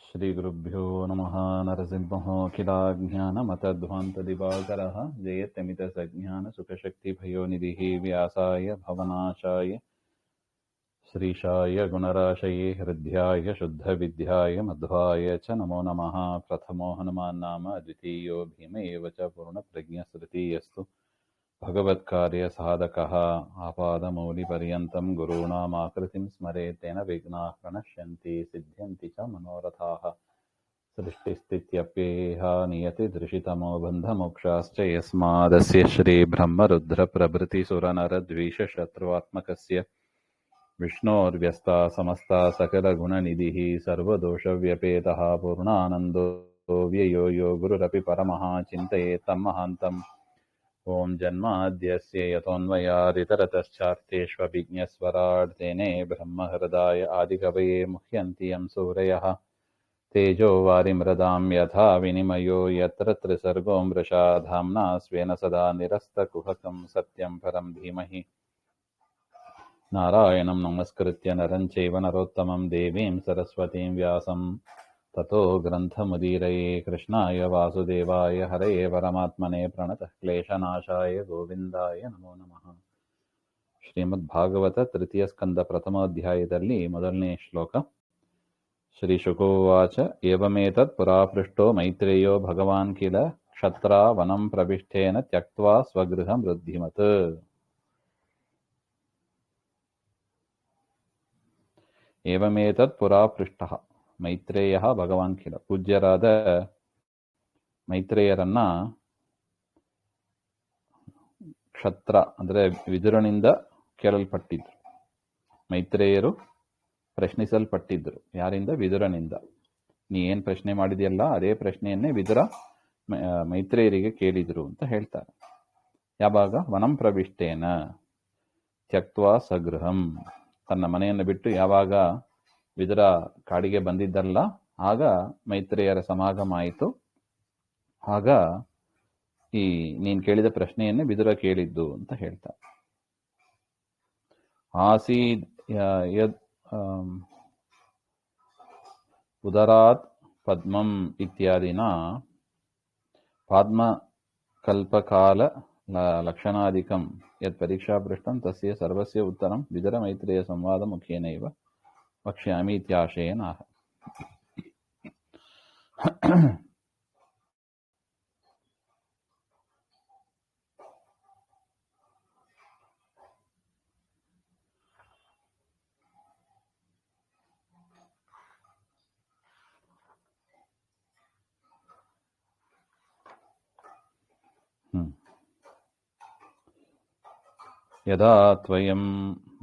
श्रीगुरुभ्यो नमः। नरसिंहोऽखिलाज्ञानमतध्वान्तदिवाकरः जयत्यमितसज्ञानसुखशक्तिभयोनिधिः व्यासाय भवनाशाय श्रीशाय गुणराशये हृद्याय शुद्धविद्याय मध्वाय च नमो नमः। प्रथमो हनुमान् नाम द्वितीयो भीम एव च पूर्णप्रज्ञस्मृतियस्तु भगवत्कार्यसाधकः आपादमौलिपर्यन्तं गुरूणामाकृतिं स्मरेत् तेन विघ्नाः प्रणश्यन्ति सिद्ध्यन्ति च मनोरथाः। सृष्टिस्थित्यप्येह नियतिदृशितमो बन्धमोक्षाश्च यस्मादस्य श्रीब्रह्मरुद्रप्रभृतिसुरनरद्वीषशत्रुवात्मकस्य विष्णोर्व्यस्ता समस्ता सकलगुणनिधिः सर्वदोषव्यपेतः पूर्णानन्दो व्ययो यो गुरुरपि परमः चिन्तयेत् तं महान्तम्। ॐ जन्माद्यस्य यतोऽन्वयादितरतश्चार्तेष्वभिज्ञस्वराट् तेने ब्रह्महृदाय आदिकवये मुह्यन्ति यं सूरयः तेजो वारिमृदां यथा विनिमयो यत्र त्रिसर्गो मृषा धाम्ना स्वेन सदा निरस्तकुहकं सत्यं परं धीमहि। नारायणं नमस्कृत्य नरं चैव नरोत्तमं देवीं सरस्वतीं व्यासं ततो ग्रन्थमुदीरये। कृष्णाय वासुदेवाय हरये परमात्मने प्रणतः क्लेशनाशाय गोविन्दाय नमो नमः। ಶ್ರೀಮದ್ಭಾಗವತ ತೃತೀಯ ಸ್ಕಂದ ಪ್ರಥಮೋಧ್ಯಾಯದಲ್ಲಿ ಮೊದಲನೇ ಶ್ಲೋಕ. ಶ್ರೀಶುಕೋವಾಚ ಏವಮೇತತ್ ಪುರಾಪೃಷ್ಟೋ ಮೈತ್ರೇಯೋ ಭಗವಾನ್ ಕಿಲ ಕ್ಷತ್ರಾ ವನಂ ಪ್ರವಿಷ್ಟೇನ ತ್ಯಕ್ತ್ವಾ ಸ್ವಗೃಹಂ ವೃದ್ಧಿಮತ್. ಏವಮೇತತ್ ಪುರಾಪೃಷ್ಟಃ ಮೈತ್ರೇಯಃ ಭಗವಾನ್ ಕಿಲ. ಪೂಜ್ಯರಾದ ಮೈತ್ರೇಯರನ್ನ ಕ್ಷತ್ರ ಅಂದರೆ ವಿದುರನಿಂದ ಕೇಳಲ್ಪಟ್ಟಿದ್ರು. ಮೈತ್ರೇಯರು ಪ್ರಶ್ನಿಸಲ್ಪಟ್ಟಿದ್ರು. ಯಾರಿಂದ? ವಿದುರನಿಂದ. ನೀ ಏನ್ ಪ್ರಶ್ನೆ ಮಾಡಿದೆಯಲ್ಲ ಅದೇ ಪ್ರಶ್ನೆಯನ್ನೇ ವಿದುರ ಮೈತ್ರೇಯರಿಗೆ ಕೇಳಿದ್ರು ಅಂತ ಹೇಳ್ತಾರೆ. ಯಾವಾಗ? ವನಂ ಪ್ರವಿಷ್ಟೇನ ತ್ಯಕ್ತ್ವಾ ಸಗೃಹಂ. ತನ್ನ ಮನೆಯನ್ನು ಬಿಟ್ಟು ಯಾವಾಗ ವಿದುರ ಕಾಡಿಗೆ ಬಂದಿದ್ದಲ್ಲ ಆಗ ಮೈತ್ರೇಯರ ಸಮಾಗಮ ಆಯಿತು. ಆಗ ಈ ನೀನ್ ಕೇಳಿದ ಪ್ರಶ್ನೆಯನ್ನೇ ವಿದುರ ಕೇಳಿದ್ದು ಅಂತ ಹೇಳ್ತಾರೆ. ಆಸೀದ್ ಯದ್ ಉದರಾತ್ ಪದ್ಮಂ ಇತ್ಯಾದಿನ ಪಾದ್ಮಕಲ್ಪಕಾಲ ಲಕ್ಷಣಾಧಿಕಂ ಯತ್ ಪರೀಕ್ಷಾ ಪೃಷ್ಟಂ ತಸ್ಯ ಸರ್ವಸ್ಯ ಉತ್ತರಂ ವಿದುರ ಮೈತ್ರೇಯ ಸಂವಾದ ಮುಖೇನೈವ ವಕ್ಷ್ಯಾಮಿ ಇತ್ಯಾಶಯೇನಾಹ. ಯದಾ ತ್ವಯಂ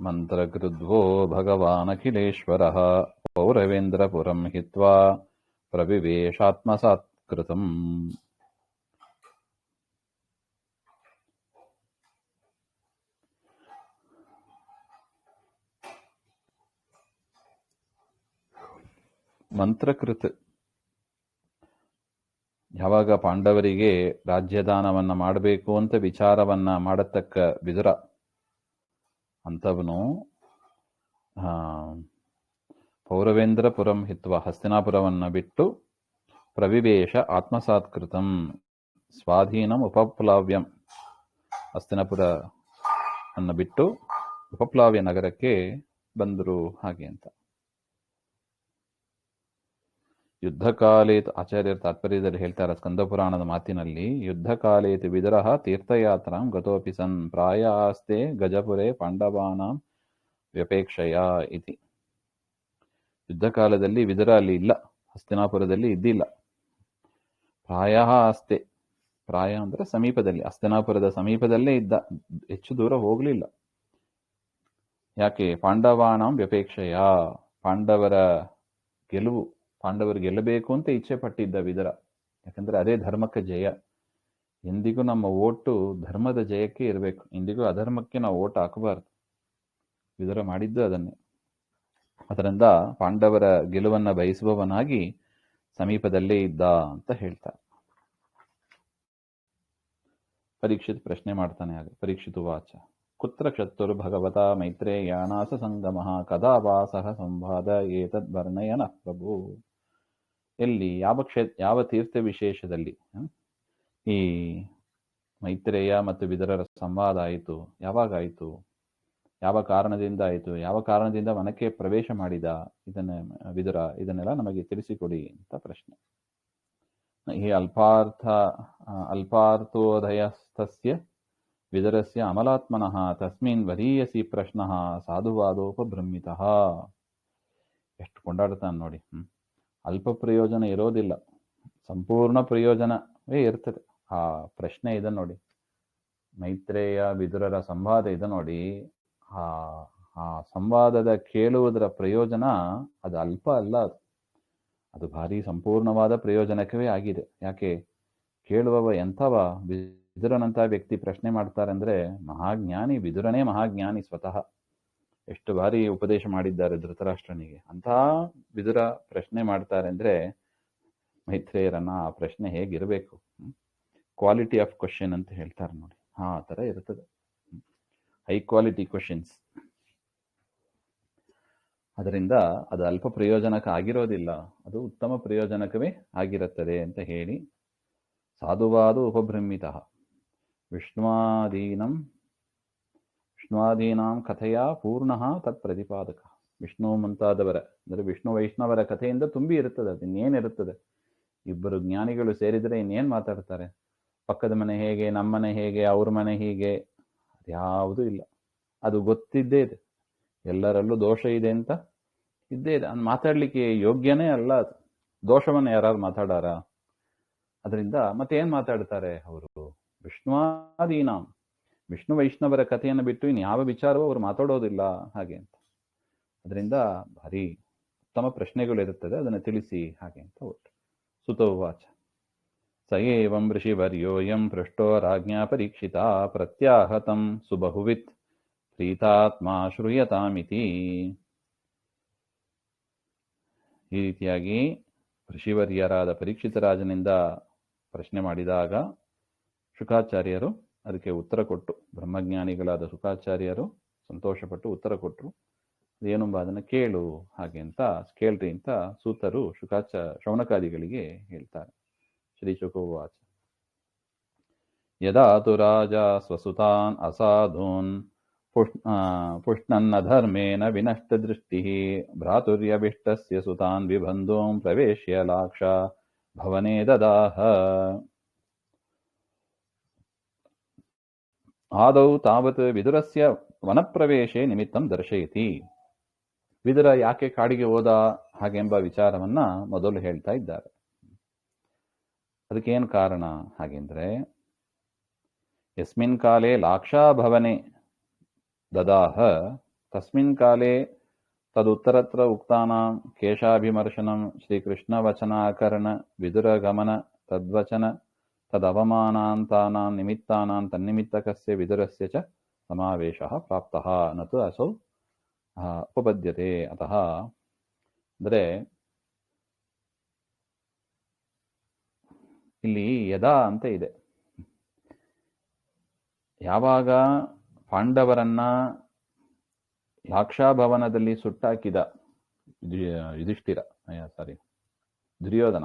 ಮಂತ್ರಕೃದ್ವೋ ಭಗವಾನಖಿಲೇಶ್ವರಃ ಪೌರವೇಂದ್ರಪುರಂ ಹಿತ್ವಾ ಪ್ರವಿವೇಶಾತ್ಮಸಾತ್ಕೃತಂ. ಮಂತ್ರಕೃತ್ ಯಾವಾಗ ಪಾಂಡವರಿಗೆ ರಾಜ್ಯದಾನವನ್ನ ಮಾಡಬೇಕು ಅಂತ ವಿಚಾರವನ್ನ ಮಾಡತಕ್ಕ ವಿದುರ ಅಂತವನು ಪೌರವೇಂದ್ರಪುರಂ ಹಿತ್ವ ಹಸ್ತಿನಾಪುರವನ್ನ ಬಿಟ್ಟು ಪ್ರವಿವೇಶ ಆತ್ಮಸಾತ್ಕೃತಂ ಸ್ವಾಧೀನಂ ಉಪಪ್ಲಾವ್ಯಂ ಹಸ್ತಿನಾಪುರ ಅನ್ನು ಬಿಟ್ಟು ಉಪಪ್ಲಾವ್ಯ ನಗರಕ್ಕೆ ಬಂದರು ಹಾಗೆ ಅಂತ. ಯುದ್ಧ ಕಾಲೇತ್ ಆಚಾರ್ಯರ ತಾತ್ಪರ್ಯದಲ್ಲಿ ಹೇಳ್ತಾರೆ ಸ್ಕಂದ ಪುರಾಣದ ಮಾತಿನಲ್ಲಿ, ಯುದ್ಧ ಕಾಲೇತ್ ವಿದುರಃ ತೀರ್ಥಯಾತ್ರಾಂ ಗತೋಪಿ ಸನ್ ಪ್ರಾಯಾಸ್ತೆ ಗಜಪುರೇ ಪಾಂಡವಾನಾಂ ವ್ಯಪೇಕ್ಷಯ ಇತಿ. ಯುದ್ಧ ಕಾಲದಲ್ಲಿ ವಿದುರ ಅಲ್ಲಿ ಇಲ್ಲ, ಹಸ್ತಿನಾಪುರದಲ್ಲಿ ಇದ್ದಿಲ್ಲ. ಪ್ರಾಯ ಅಸ್ತೆ, ಪ್ರಾಯ ಅಂದ್ರೆ ಸಮೀಪದಲ್ಲಿ, ಹಸ್ತಿನಾಪುರದ ಸಮೀಪದಲ್ಲೇ ಇದ್ದ, ಹೆಚ್ಚು ದೂರ ಹೋಗ್ಲಿಲ್ಲ. ಯಾಕೆ? ಪಾಂಡವಾನಾಂ ವ್ಯಪೇಕ್ಷಯ, ಪಾಂಡವರ ಗೆಲುವು, ಪಾಂಡವರು ಗೆಲ್ಲಬೇಕು ಅಂತ ಇಚ್ಛೆ ಪಟ್ಟಿದ್ದ ವಿದುರ. ಯಾಕಂದ್ರೆ ಅದೇ ಧರ್ಮಕ್ಕೆ ಜಯ. ಎಂದಿಗೂ ನಮ್ಮ ಓಟು ಧರ್ಮದ ಜಯಕ್ಕೆ ಇರಬೇಕು, ಇಂದಿಗೂ ಅಧರ್ಮಕ್ಕೆ ನಾವು ಓಟ್ ಹಾಕಬಾರ್ದು. ವಿದುರ ಮಾಡಿದ್ದು ಅದನ್ನೇ. ಅದರಿಂದ ಪಾಂಡವರ ಗೆಲುವನ್ನ ಬಯಸುವವನಾಗಿ ಸಮೀಪದಲ್ಲೇ ಇದ್ದ ಅಂತ ಹೇಳ್ತಾರೆ. ಪರೀಕ್ಷಿತ್ ಪ್ರಶ್ನೆ ಮಾಡ್ತಾನೆ. ಆಗ ಪರೀಕ್ಷಿತು ವಾಚ ಕುತ್ರ ಕ್ಷತ್ತುರ್ ಭಗವತ ಮೈತ್ರೇಯಾನಾಸ ಸಂಗಮಃ ಕದಾ ವಾ ಸಹ ಸಂವಾದ ಏತದ್ ವರ್ಣಯನ ಪ್ರಭು. ಎಲ್ಲಿ, ಯಾವ ತೀರ್ಥ ವಿಶೇಷದಲ್ಲಿ ಈ ಮೈತ್ರೇಯ ಮತ್ತು ವಿದುರರ ಸಂವಾದ ಆಯಿತು, ಯಾವಾಗಾಯಿತು, ಯಾವ ಕಾರಣದಿಂದ ಆಯಿತು, ಯಾವ ಕಾರಣದಿಂದ ವನಕ್ಕೆ ಪ್ರವೇಶ ಮಾಡಿದ ವಿದುರ, ಇದನ್ನೆಲ್ಲ ನಮಗೆ ತಿಳಿಸಿಕೊಡಿ ಅಂತ ಪ್ರಶ್ನೆ. ಈ ಅಲ್ಪಾರ್ಥೋದಯಸ್ಥಸ್ಯ ವಿದುರಸ್ಯ ಅಮಲಾತ್ಮನಃ ತಸ್ಮಿನ್ ವರೀಯಸಿ ಪ್ರಶ್ನಃ ಸಾಧುವಾದೋಪಭ್ರಮಿತಃ. ಎಷ್ಟು ಕೊಂಡಾಡ್ತಾನೆ ನೋಡಿ. ಅಲ್ಪ ಪ್ರಯೋಜನ ಇರೋದಿಲ್ಲ, ಸಂಪೂರ್ಣ ಪ್ರಯೋಜನವೇ ಇರ್ತದೆ. ಆ ಪ್ರಶ್ನೆ ಇದೆ ನೋಡಿ, ಮೈತ್ರೇಯ ವಿದುರರ ಸಂವಾದ ಇದೆ ನೋಡಿ. ಆ ಸಂವಾದದ ಕೇಳುವುದರ ಪ್ರಯೋಜನ ಅದು ಅಲ್ಪ ಅಲ್ಲ, ಅದು ಭಾರಿ ಸಂಪೂರ್ಣವಾದ ಪ್ರಯೋಜನಕವೇ ಆಗಿದೆ. ಯಾಕೆ, ಕೇಳುವವ ಎಂಥವ, ವಿದುರನಂಥ ವ್ಯಕ್ತಿ ಪ್ರಶ್ನೆ ಮಾಡ್ತಾರೆ ಅಂದ್ರೆ ಮಹಾಜ್ಞಾನಿ, ವಿದುರನೇ ಮಹಾಜ್ಞಾನಿ ಸ್ವತಃ. ಎಷ್ಟು ಬಾರಿ ಉಪದೇಶ ಮಾಡಿದ್ದಾರೆ ಧೃತರಾಷ್ಟ್ರನಿಗೆ. ಅಂತಹ ವಿದುರ ಪ್ರಶ್ನೆ ಮಾಡ್ತಾರೆ ಅಂದ್ರೆ ಮೈತ್ರೇಯರನ್ನ ಆ ಪ್ರಶ್ನೆ ಹೇಗಿರಬೇಕು, ಕ್ವಾಲಿಟಿ ಆಫ್ ಕ್ವಶನ್ ಅಂತ ಹೇಳ್ತಾರೆ ನೋಡಿ, ಆ ಥರ ಇರ್ತದೆ. High quality questions. ಅದರಿಂದ ಅದು ಅಲ್ಪ ಪ್ರಯೋಜನಕ ಆಗಿರೋದಿಲ್ಲ, ಅದು ಉತ್ತಮ ಪ್ರಯೋಜನಕವೇ ಆಗಿರುತ್ತದೆ ಅಂತ ಹೇಳಿ ಸಾಧುವಾದ ಉಪಭ್ರಮಿತಃ ವಿಷ್ಣುವಾದೀನಾಂ ಕಥೆಯ ಪೂರ್ಣಃ ತತ್ ಪ್ರತಿಪಾದಕ. ವಿಷ್ಣು ಮುಂತಾದವರ ಅಂದರೆ ವಿಷ್ಣು ವೈಷ್ಣವರ ಕಥೆಯಿಂದ ತುಂಬಿ ಇರುತ್ತದೆ. ಅದು ಇನ್ನೇನಿರುತ್ತದೆ, ಇಬ್ಬರು ಜ್ಞಾನಿಗಳು ಸೇರಿದರೆ ಇನ್ನೇನು ಮಾತಾಡ್ತಾರೆ. ಪಕ್ಕದ ಮನೆ ಹೇಗೆ, ನಮ್ಮನೆ ಹೇಗೆ, ಅವ್ರ ಮನೆ ಹೀಗೆ, ಅದ್ಯಾವುದೂ ಇಲ್ಲ. ಅದು ಗೊತ್ತಿದ್ದೇ ಇದೆ, ಎಲ್ಲರಲ್ಲೂ ದೋಷ ಇದೆ ಅಂತ ಇದ್ದೇ ಇದೆ. ಅದು ಮಾತಾಡ್ಲಿಕ್ಕೆ ಯೋಗ್ಯನೇ ಅಲ್ಲ. ಅದು ದೋಷವನ್ನು ಯಾರು ಮಾತಾಡಾರ? ಅದರಿಂದ ಮತ್ತೇನು ಮಾತಾಡ್ತಾರೆ ಅವರು? ವಿಷ್ಣುವಾದೀನಾಂ, ವಿಷ್ಣು ವೈಷ್ಣವರ ಕಥೆಯನ್ನು ಬಿಟ್ಟು ಇನ್ನು ಯಾವ ವಿಚಾರವೂ ಅವರು ಮಾತಾಡೋದಿಲ್ಲ ಹಾಗೆ ಅಂತ. ಅದರಿಂದ ಭಾರಿ ಉತ್ತಮ ಪ್ರಶ್ನೆಗಳಿರುತ್ತದೆ, ಅದನ್ನು ತಿಳಿಸಿ ಹಾಗೆ ಅಂತ ಒಟ್ಟು. ಸುತೋವಾಚ ಸ ಏವಂ ಋಷಿವರ್ಯೋಯಂ ಪೃಷ್ಟೋ ರಾಜ್ಞಾ ಪರೀಕ್ಷಿತ ಪ್ರತ್ಯಾಹತಂ ಸುಬಹುವಿತ್ ಪ್ರೀತಾತ್ಮ ಶ್ರೂಯತಾಮಿತಿ. ಈ ರೀತಿಯಾಗಿ ಋಷಿವರ್ಯರಾದ ಪರೀಕ್ಷಿತ ರಾಜನಿಂದ ಪ್ರಶ್ನೆ ಮಾಡಿದಾಗ ಶುಕಾಚಾರ್ಯರು ಅದಕ್ಕೆ ಉತ್ತರ ಕೊಟ್ಟು, ಬ್ರಹ್ಮಜ್ಞಾನಿಗಳಾದ ಶುಕಾಚಾರ್ಯರು ಸಂತೋಷಪಟ್ಟು ಉತ್ತರ ಕೊಟ್ಟರು. ಏನು ಅದನ್ನು ಕೇಳು ಹಾಗೆ ಅಂತ, ಕೇಳ್ರಿ ಅಂತ ಸೂತರು ಶೌನಕಾದಿಗಳಿಗೆ ಹೇಳ್ತಾರೆ. ಶ್ರೀ ಶುಕೋವಾಚ ಯದಾ ತು ರಾಜ ಸ್ವಸುತಾನ್ ಅಸಾಧೂನ್ ಪುಷ್ಣನ್ನ ಧರ್ಮೇನ ವಿನಷ್ಟ ದೃಷ್ಟಿ ಭ್ರಾತುರ್ಯಭಿಷ್ಟಸ್ಯ ಸುತಾನ್ ವಿಬಂಧೋಂ ಪ್ರವೇಶ್ಯ ಲಾಕ್ಷ ಭವನೇ ದದಾಹ. ಆದೌ ತಾವತ್ ವಿದುರಸ್ಯ ವನಪ್ರವೇಶೆ ನಿಮಿತ್ತಂ ದರ್ಶಯತಿ. ವಿದುರ ಯಾಕೆ ಕಾಡಿಗೆ ಹೋದ ಹಾಗೆಂಬ ವಿಚಾರವನ್ನ ಮೊದಲು ಹೇಳ್ತಾ ಇದ್ದಾರೆ. ಅದಕ್ಕೇನು ಕಾರಣ ಹಾಗೆಂದ್ರೆ, ಯಸ್ಮಿನ್ ಕಾಲೇ ಲಾಕ್ಷಾಭವನೆ ದದಾಹ ತಸ್ಮಿನ್ ಕಾಲೇ ತದುತ್ತರತ್ರ ಉಕ್ತಾನಾಂ ಕೇಶಾಭಿಮರ್ಶನಂ ಶ್ರೀಕೃಷ್ಣವಚನಾಕರಣ ವಿದುರಗಮನ ತದ್ವಚನ ತದವಮಾನಾಂತಾನಾಂ ನಿಮಿತ್ತಾನಾಂ ತನ್ನಿಮಿತ್ತಕಸ್ಯ ವಿದುರಸ್ಯ ಚ ಸಮಾವೇಶಃ ಪ್ರಾಪ್ತಃ ನತು ಅಸೌ ಉಪಪದ್ಯತೆ. ಅತಃ ಅಂದರೆ ಇಲ್ಲಿ ಯದಾ ಅಂತ ಇದೆ. ಯಾವಾಗ ಪಾಂಡವರನ್ನ ಲಾಕ್ಷಾಭವನದಲ್ಲಿ ಸುಟ್ಟಾಕಿದ ದುರ್ಯೋಧನ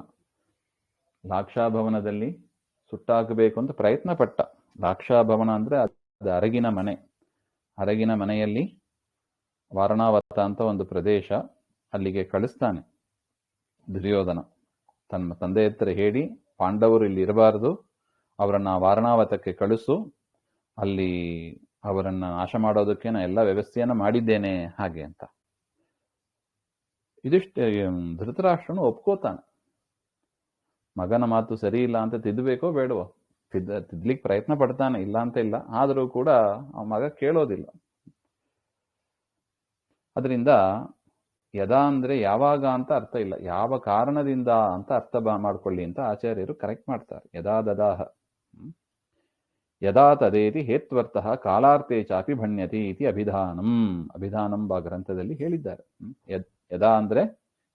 ಲಾಕ್ಷಾಭವನದಲ್ಲಿ ಸುಟ್ಟಾಕಬೇಕು ಅಂತ ಪ್ರಯತ್ನ ಪಟ್ಟ. ಲಾಕ್ಷಾಭವನ ಅಂದ್ರೆ ಅದು ಅರಗಿನ ಮನೆ. ಅರಗಿನ ಮನೆಯಲ್ಲಿ ವಾರಣಾವತ ಅಂತ ಒಂದು ಪ್ರದೇಶ, ಅಲ್ಲಿಗೆ ಕಳಿಸ್ತಾನೆ ದುರ್ಯೋಧನ. ತನ್ನ ತಂದೆ ಹತ್ರ ಹೇಳಿ, ಪಾಂಡವರು ಇಲ್ಲಿ ಇರಬಾರದು, ಅವರನ್ನ ವಾರಣಾವತಕ್ಕೆ ಕಳಿಸು, ಅಲ್ಲಿ ಅವರನ್ನ ನಾಶ ಮಾಡೋದಕ್ಕೆ ನಾ ಎಲ್ಲ ವ್ಯವಸ್ಥೆಯನ್ನ ಮಾಡಿದ್ದೇನೆ ಹಾಗೆ ಅಂತ. ಇದಿಷ್ಟೇ ಧೃತರಾಷ್ಟ್ರನು ಒಪ್ಕೋತಾನೆ. ಮಗನ ಮಾತು ಸರಿ ಇಲ್ಲ ಅಂತ ತಿದ್ದಬೇಕೋ ಬೇಡವೋ, ತಿದ್ಲಿಕ್ಕೆ ಪ್ರಯತ್ನ ಪಡ್ತಾನೆ, ಇಲ್ಲ ಅಂತ ಇಲ್ಲ. ಆದರೂ ಕೂಡ ಆ ಮಗ ಕೇಳೋದಿಲ್ಲ. ಅದರಿಂದ ಯದಾ ಅಂದ್ರೆ ಯಾವಾಗ ಅಂತ ಅರ್ಥ ಇಲ್ಲ, ಯಾವ ಕಾರಣದಿಂದ ಅಂತ ಅರ್ಥ ಮಾಡ್ಕೊಳ್ಳಿ ಅಂತ ಆಚಾರ್ಯರು ಕರೆಕ್ಟ್ ಮಾಡ್ತಾರೆ. ಯದಾ ದದಾಹ ಯದಾ ತದೇತಿ ಹೇತ್ವರ್ಥಃ ಕಾಲಾರ್ಥೇ ಚಾಪಿ ಭಣ್ಯತಿ ಇತಿ ಅಭಿಧಾನಂ ಬಾ ಗ್ರಂಥದಲ್ಲಿ ಹೇಳಿದ್ದಾರೆ. ಯದಾ ಅಂದ್ರೆ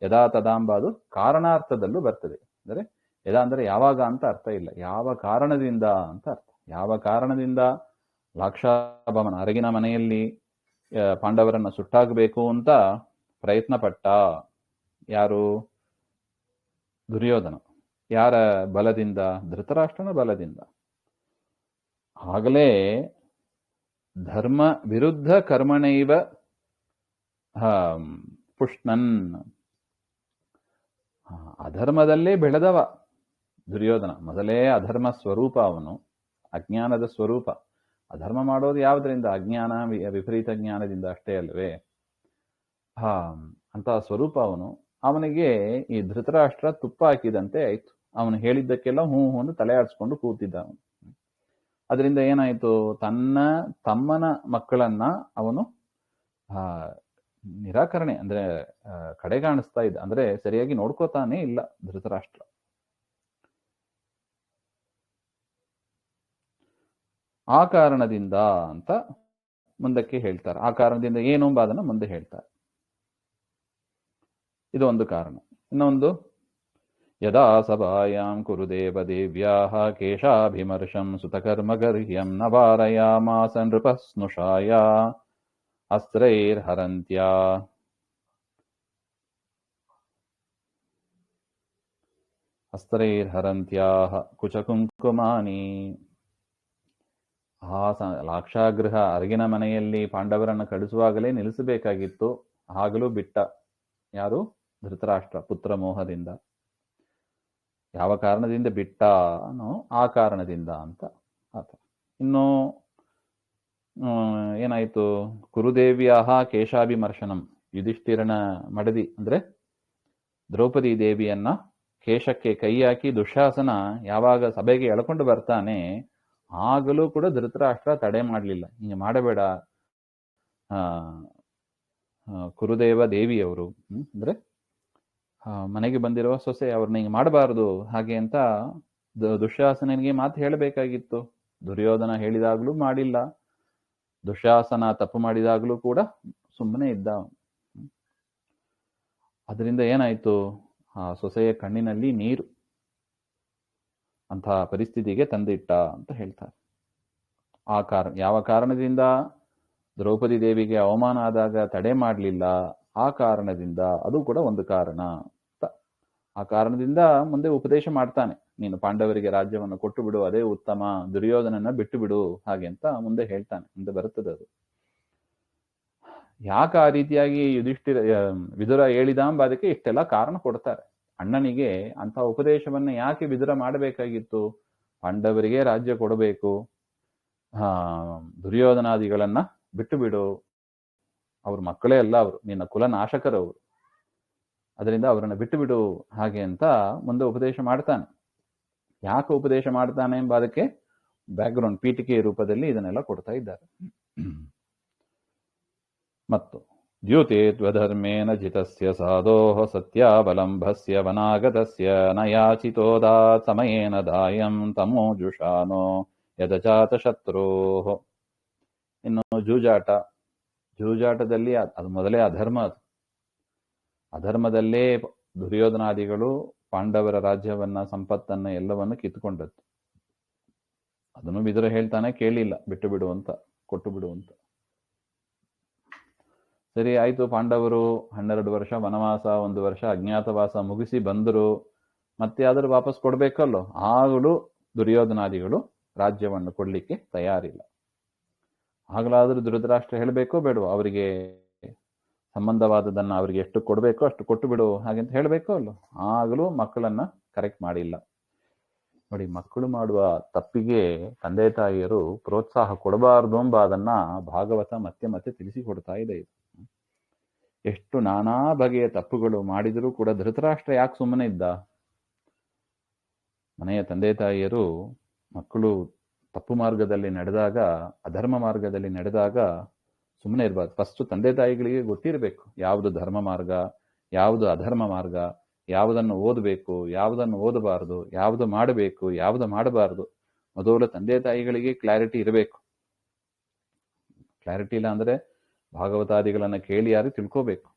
ಯದಾ ತದಾಂಬ ಅದು ಕಾರಣಾರ್ಥದಲ್ಲೂ ಬರ್ತದೆ. ಅಂದರೆ ಯದಾ ಅಂದ್ರೆ ಯಾವಾಗ ಅಂತ ಅರ್ಥ ಇಲ್ಲ, ಯಾವ ಕಾರಣದಿಂದ ಅಂತ ಅರ್ಥ. ಯಾವ ಕಾರಣದಿಂದ ಲಾಕ್ಷಾಭವನ ಅರಗಿನ ಮನೆಯಲ್ಲಿ ಪಾಂಡವರನ್ನ ಸುಟ್ಟಾಗಬೇಕು ಅಂತ ಪ್ರಯತ್ನ ಪಟ್ಟ ಯಾರು? ದುರ್ಯೋಧನ. ಯಾರ ಬಲದಿಂದ? ಧೃತರಾಷ್ಟ್ರನ ಬಲದಿಂದ. ಆಗಲೇ ಧರ್ಮ ವಿರುದ್ಧ ಕರ್ಮಣೈವ ಪುಷ್ಣನ್, ಅಧರ್ಮದಲ್ಲೇ ಬೆಳೆದವ ದುರ್ಯೋಧನ. ಮೊದಲೇ ಅಧರ್ಮ ಸ್ವರೂಪ, ಅವನು ಅಜ್ಞಾನದ ಸ್ವರೂಪ. ಅಧರ್ಮ ಮಾಡೋದು ಯಾವುದರಿಂದ? ಅಜ್ಞಾನ, ವಿಪರೀತ ಜ್ಞಾನದಿಂದ ಅಷ್ಟೇ ಅಲ್ವೇ? ಅಂತಹ ಸ್ವರೂಪ ಅವನು. ಅವನಿಗೆ ಈ ಧೃತರಾಷ್ಟ್ರ ತುಪ್ಪ ಹಾಕಿದಂತೆ ಆಯ್ತು. ಅವನು ಹೇಳಿದ್ದಕ್ಕೆಲ್ಲ ಹೂ ಹೂನು ತಲೆ ಆಡಿಸ್ಕೊಂಡು ಕೂತಿದ್ದ ಅವನು. ಅದರಿಂದ ಏನಾಯ್ತು? ತನ್ನ ತಮ್ಮನ ಮಕ್ಕಳನ್ನ ಅವನು ನಿರಾಕರಣೆ ಅಂದ್ರೆ ಕಡೆಗಾಣಿಸ್ತಾ ಇದ್ದ. ಅಂದ್ರೆ ಸರಿಯಾಗಿ ನೋಡ್ಕೋತಾನೇ ಇಲ್ಲ ಧೃತರಾಷ್ಟ್ರ. ಆ ಕಾರಣದಿಂದ ಅಂತ ಮುಂದಕ್ಕೆ ಹೇಳ್ತಾರೆ. ಆ ಕಾರಣದಿಂದ ಏನು ಎಂಬುದನ್ನು ಮುಂದೆ ಹೇಳ್ತಾರೆ. ಇದು ಒಂದು ಕಾರಣ. ಇನ್ನೊಂದು, ಯದಾ ಸಭಾಯಾಂ ಕುರುದೇವ ದೇವ್ಯಾಃ ಕೇಶಾಭಿಮರ್ಶಂ ಸುತಕರ್ಮಗರ್ಹ್ಯಂ ನ ವಾರಯಾಮಾಸ ನೃಪಃ ಸ್ನುಷಾಯ ಅಸ್ತ್ರೈರ್ಹರಂತ್ಯಾಃ ಕುಚಕುಂಕುಮಾನಿ. ಲಾಕ್ಷಾಗೃಹ ಅರಗಿನ ಮನೆಯಲ್ಲಿ ಪಾಂಡವರನ್ನು ಕಳಿಸುವಾಗಲೇ ನಿಲ್ಲಿಸಬೇಕಾಗಿತ್ತು. ಆಗಲೂ ಬಿಟ್ಟ. ಯಾರು? ಧೃತರಾಷ್ಟ್ರ. ಪುತ್ರ ಮೋಹದಿಂದ. ಯಾವ ಕಾರಣದಿಂದ ಬಿಟ್ಟನೋ ಆ ಕಾರಣದಿಂದ ಅಂತ ಆತ. ಇನ್ನು ಏನಾಯ್ತು? ಕುರುದೇವಿಯಾಹ ಕೇಶಾಭಿಮರ್ಶನಂ. ಯುಧಿಷ್ಠಿರನ ಮಡದಿ ಅಂದ್ರೆ ದ್ರೌಪದಿ ದೇವಿಯನ್ನ ಕೇಶಕ್ಕೆ ಕೈ ಹಾಕಿ ದುಶ್ಯಾಸನ ಯಾವಾಗ ಸಭೆಗೆ ಎಳ್ಕೊಂಡು ಬರ್ತಾನೆ, ಆಗಲೂ ಕೂಡ ಧೃತರಾಷ್ಟ್ರ ತಡೆ ಮಾಡಲಿಲ್ಲ. ಹಿಂಗೆ ಮಾಡಬೇಡ, ಕುರುದೇವ ದೇವಿಯವರು ಅಂದ್ರೆ ಮನೆಗೆ ಬಂದಿರುವ ಸೊಸೆ, ಅವ್ರನ್ನ ಹಿಂಗೆ ಮಾಡಬಾರದು ಹಾಗೆ ಅಂತ ದುಶ್ಯಾಸನಿಗೆ ಮಾತು ಹೇಳಬೇಕಾಗಿತ್ತು. ದುರ್ಯೋಧನ ಹೇಳಿದಾಗ್ಲೂ ಮಾಡಿಲ್ಲ. ದುಶ್ಯಾಸನ ತಪ್ಪು ಮಾಡಿದಾಗ್ಲೂ ಕೂಡ ಸುಮ್ಮನೆ ಇದ್ದ. ಅದರಿಂದ ಏನಾಯ್ತು? ಆ ಸೊಸೆಯ ಕಣ್ಣಿನಲ್ಲಿ ನೀರು ಅಂತಹ ಪರಿಸ್ಥಿತಿಗೆ ತಂದಿಟ್ಟ ಅಂತ ಹೇಳ್ತಾರೆ. ಆ ಕಾರಣ, ಯಾವ ಕಾರಣದಿಂದ ದ್ರೌಪದಿ ದೇವಿಗೆ ಅವಮಾನ ಆದಾಗ ತಡೆ ಮಾಡಲಿಲ್ಲ, ಆ ಕಾರಣದಿಂದ. ಅದು ಕೂಡ ಒಂದು ಕಾರಣ. ಆ ಕಾರಣದಿಂದ ಮುಂದೆ ಉಪದೇಶ ಮಾಡ್ತಾನೆ. ನೀನು ಪಾಂಡವರಿಗೆ ರಾಜ್ಯವನ್ನು ಕೊಟ್ಟು ಬಿಡು, ಅದೇ ಉತ್ತಮ, ದುರ್ಯೋಧನನ್ನ ಬಿಟ್ಟು ಬಿಡು ಹಾಗೆ ಅಂತ ಮುಂದೆ ಹೇಳ್ತಾನೆ. ಮುಂದೆ ಬರುತ್ತದೆ ಅದು. ಯಾಕೆ ಆ ರೀತಿಯಾಗಿ ವಿದುರ ಹೇಳಿದ ಅದಕ್ಕೆ ಇಷ್ಟೆಲ್ಲ ಕಾರಣ ಕೊಡ್ತಾರೆ. ಅಣ್ಣನಿಗೆ ಅಂತ ಉಪದೇಶವನ್ನ ಯಾಕೆ ವಿದುರ ಮಾಡಬೇಕಾಗಿತ್ತು? ಪಾಂಡವರಿಗೆ ರಾಜ್ಯ ಕೊಡಬೇಕು, ದುರ್ಯೋಧನಾದಿಗಳನ್ನ ಬಿಟ್ಟು ಬಿಡು, ಅವ್ರ ಮಕ್ಕಳೇ ಅಲ್ಲ ಅವರು, ನಿನ್ನ ಕುಲನಾಶಕರವರು, ಅದರಿಂದ ಅವರನ್ನ ಬಿಟ್ಟು ಬಿಡು ಹಾಗೆ ಅಂತ ಮುಂದೆ ಉಪದೇಶ ಮಾಡ್ತಾನೆ. ಯಾಕೆ ಉಪದೇಶ ಮಾಡ್ತಾನೆ ಎಂಬ ಅದಕ್ಕೆ ಬ್ಯಾಕ್ಗ್ರೌಂಡ್ ಪೀಠಿಕೆ ರೂಪದಲ್ಲಿ ಇದನ್ನೆಲ್ಲ ಕೊಡ್ತಾ ಇದ್ದಾರೆ. ಮತ್ತು ದ್ಯೂತೆ ತ್ವಧರ್ಮೇನ ಜಿತಸ್ಯ ಸಾಧೋಃ ಸತ್ಯಾವಲಂಭಸ್ಯ ವನಾಗತಸ್ಯ ನ ಯಾಚಿತೋದಾತ್ ಸಮಯೇನ ದಾಯಂ ತಮೋಜುಷಾನೋ ಯದಚಾತ ಶತ್ರೋಃ. ಇನ್ನು ಜೂಜಾಟದಲ್ಲಿ ಅದು ಮೊದಲೇ ಅಧರ್ಮ. ಅದು ಅಧರ್ಮದಲ್ಲೇ ದುರ್ಯೋಧನಾದಿಗಳು ಪಾಂಡವರ ರಾಜ್ಯವನ್ನ, ಸಂಪತ್ತನ್ನ ಎಲ್ಲವನ್ನು ಕಿತ್ತುಕೊಂಡದ್ದು. ಅದನ್ನು ವಿದುರ ಹೇಳ್ತಾನೆ, ಕೇಳಿಲ್ಲ, ಬಿಟ್ಟು ಬಿಡು ಅಂತ, ಕೊಟ್ಟು ಬಿಡು ಅಂತ. ಸರಿ ಆಯ್ತು. ಪಾಂಡವರು 12 ವರ್ಷ ವನವಾಸ, 1 ವರ್ಷ ಅಜ್ಞಾತವಾಸ ಮುಗಿಸಿ ಬಂದರು. ಮತ್ತೆ ಆದರೂ ವಾಪಸ್ ಕೊಡ್ಬೇಕಲ್ಲೋ. ಆಗಲೂ ದುರ್ಯೋಧನಾದಿಗಳು ರಾಜ್ಯವನ್ನು ಕೊಡ್ಲಿಕ್ಕೆ ತಯಾರಿಲ್ಲ. ಆಗಲಾದರೂ ಧೃತರಾಷ್ಟ್ರ ಹೇಳಬೇಕೋ ಬೇಡವೋ? ಅವರಿಗೆ ಸಂಬಂಧವಾದದನ್ನ ಅವರಿಗೆ ಎಷ್ಟು ಕೊಡಬೇಕೋ ಅಷ್ಟು ಕೊಟ್ಟು ಬಿಡು ಹಾಗೆಂತ ಹೇಳಬೇಕೋ ಅಲ್ಲೋ? ಆಗಲೂ ಮಕ್ಕಳನ್ನ ಕರೆಕ್ಟ್ ಮಾಡಿಲ್ಲ. ನೋಡಿ, ಮಕ್ಕಳು ಮಾಡುವ ತಪ್ಪಿಗೆ ತಂದೆ ತಾಯಿಯರು ಪ್ರೋತ್ಸಾಹ ಕೊಡಬಾರದು ಎಂಬ ಅದನ್ನ ಭಾಗವತ ಮತ್ತೆ ಮತ್ತೆ ತಿಳಿಸಿಕೊಡ್ತಾ ಇದೆ. ಇದು ಎಷ್ಟು ನಾನಾ ಬಗೆಯ ತಪ್ಪುಗಳು ಮಾಡಿದರೂ ಕೂಡ ಧೃತರಾಷ್ಟ್ರ ಯಾಕೆ ಸುಮ್ಮನೆ ಇದ್ದ? ಮನೆಯ ತಂದೆ ತಾಯಿಯರು ಮಕ್ಕಳು ತಪ್ಪು ಮಾರ್ಗದಲ್ಲಿ ನಡೆದಾಗ, ಅಧರ್ಮ ಮಾರ್ಗದಲ್ಲಿ ನಡೆದಾಗ ಸುಮ್ಮನೆ ಇರಬಾರ್ದು. ಫಸ್ಟ್ ತಂದೆ ತಾಯಿಗಳಿಗೆ ಗೊತ್ತಿರಬೇಕು ಯಾವುದು ಧರ್ಮ ಮಾರ್ಗ, ಯಾವುದು ಅಧರ್ಮ ಮಾರ್ಗ, ಯಾವುದನ್ನು ಓದಬೇಕು, ಯಾವುದನ್ನು ಓದಬಾರದು, ಯಾವುದು ಮಾಡಬೇಕು, ಯಾವುದು ಮಾಡಬಾರದು. ಮೊದಲು ತಂದೆ ತಾಯಿಗಳಿಗೆ ಕ್ಲಾರಿಟಿ ಇರಬೇಕು. ಕ್ಲಾರಿಟಿ ಇಲ್ಲ ಅಂದ್ರೆ ಭಾಗವತಾದಿಗಳನ್ನ ಕೇಳಿ ಯಾರು ತಿಳ್ಕೋಬೇಕು.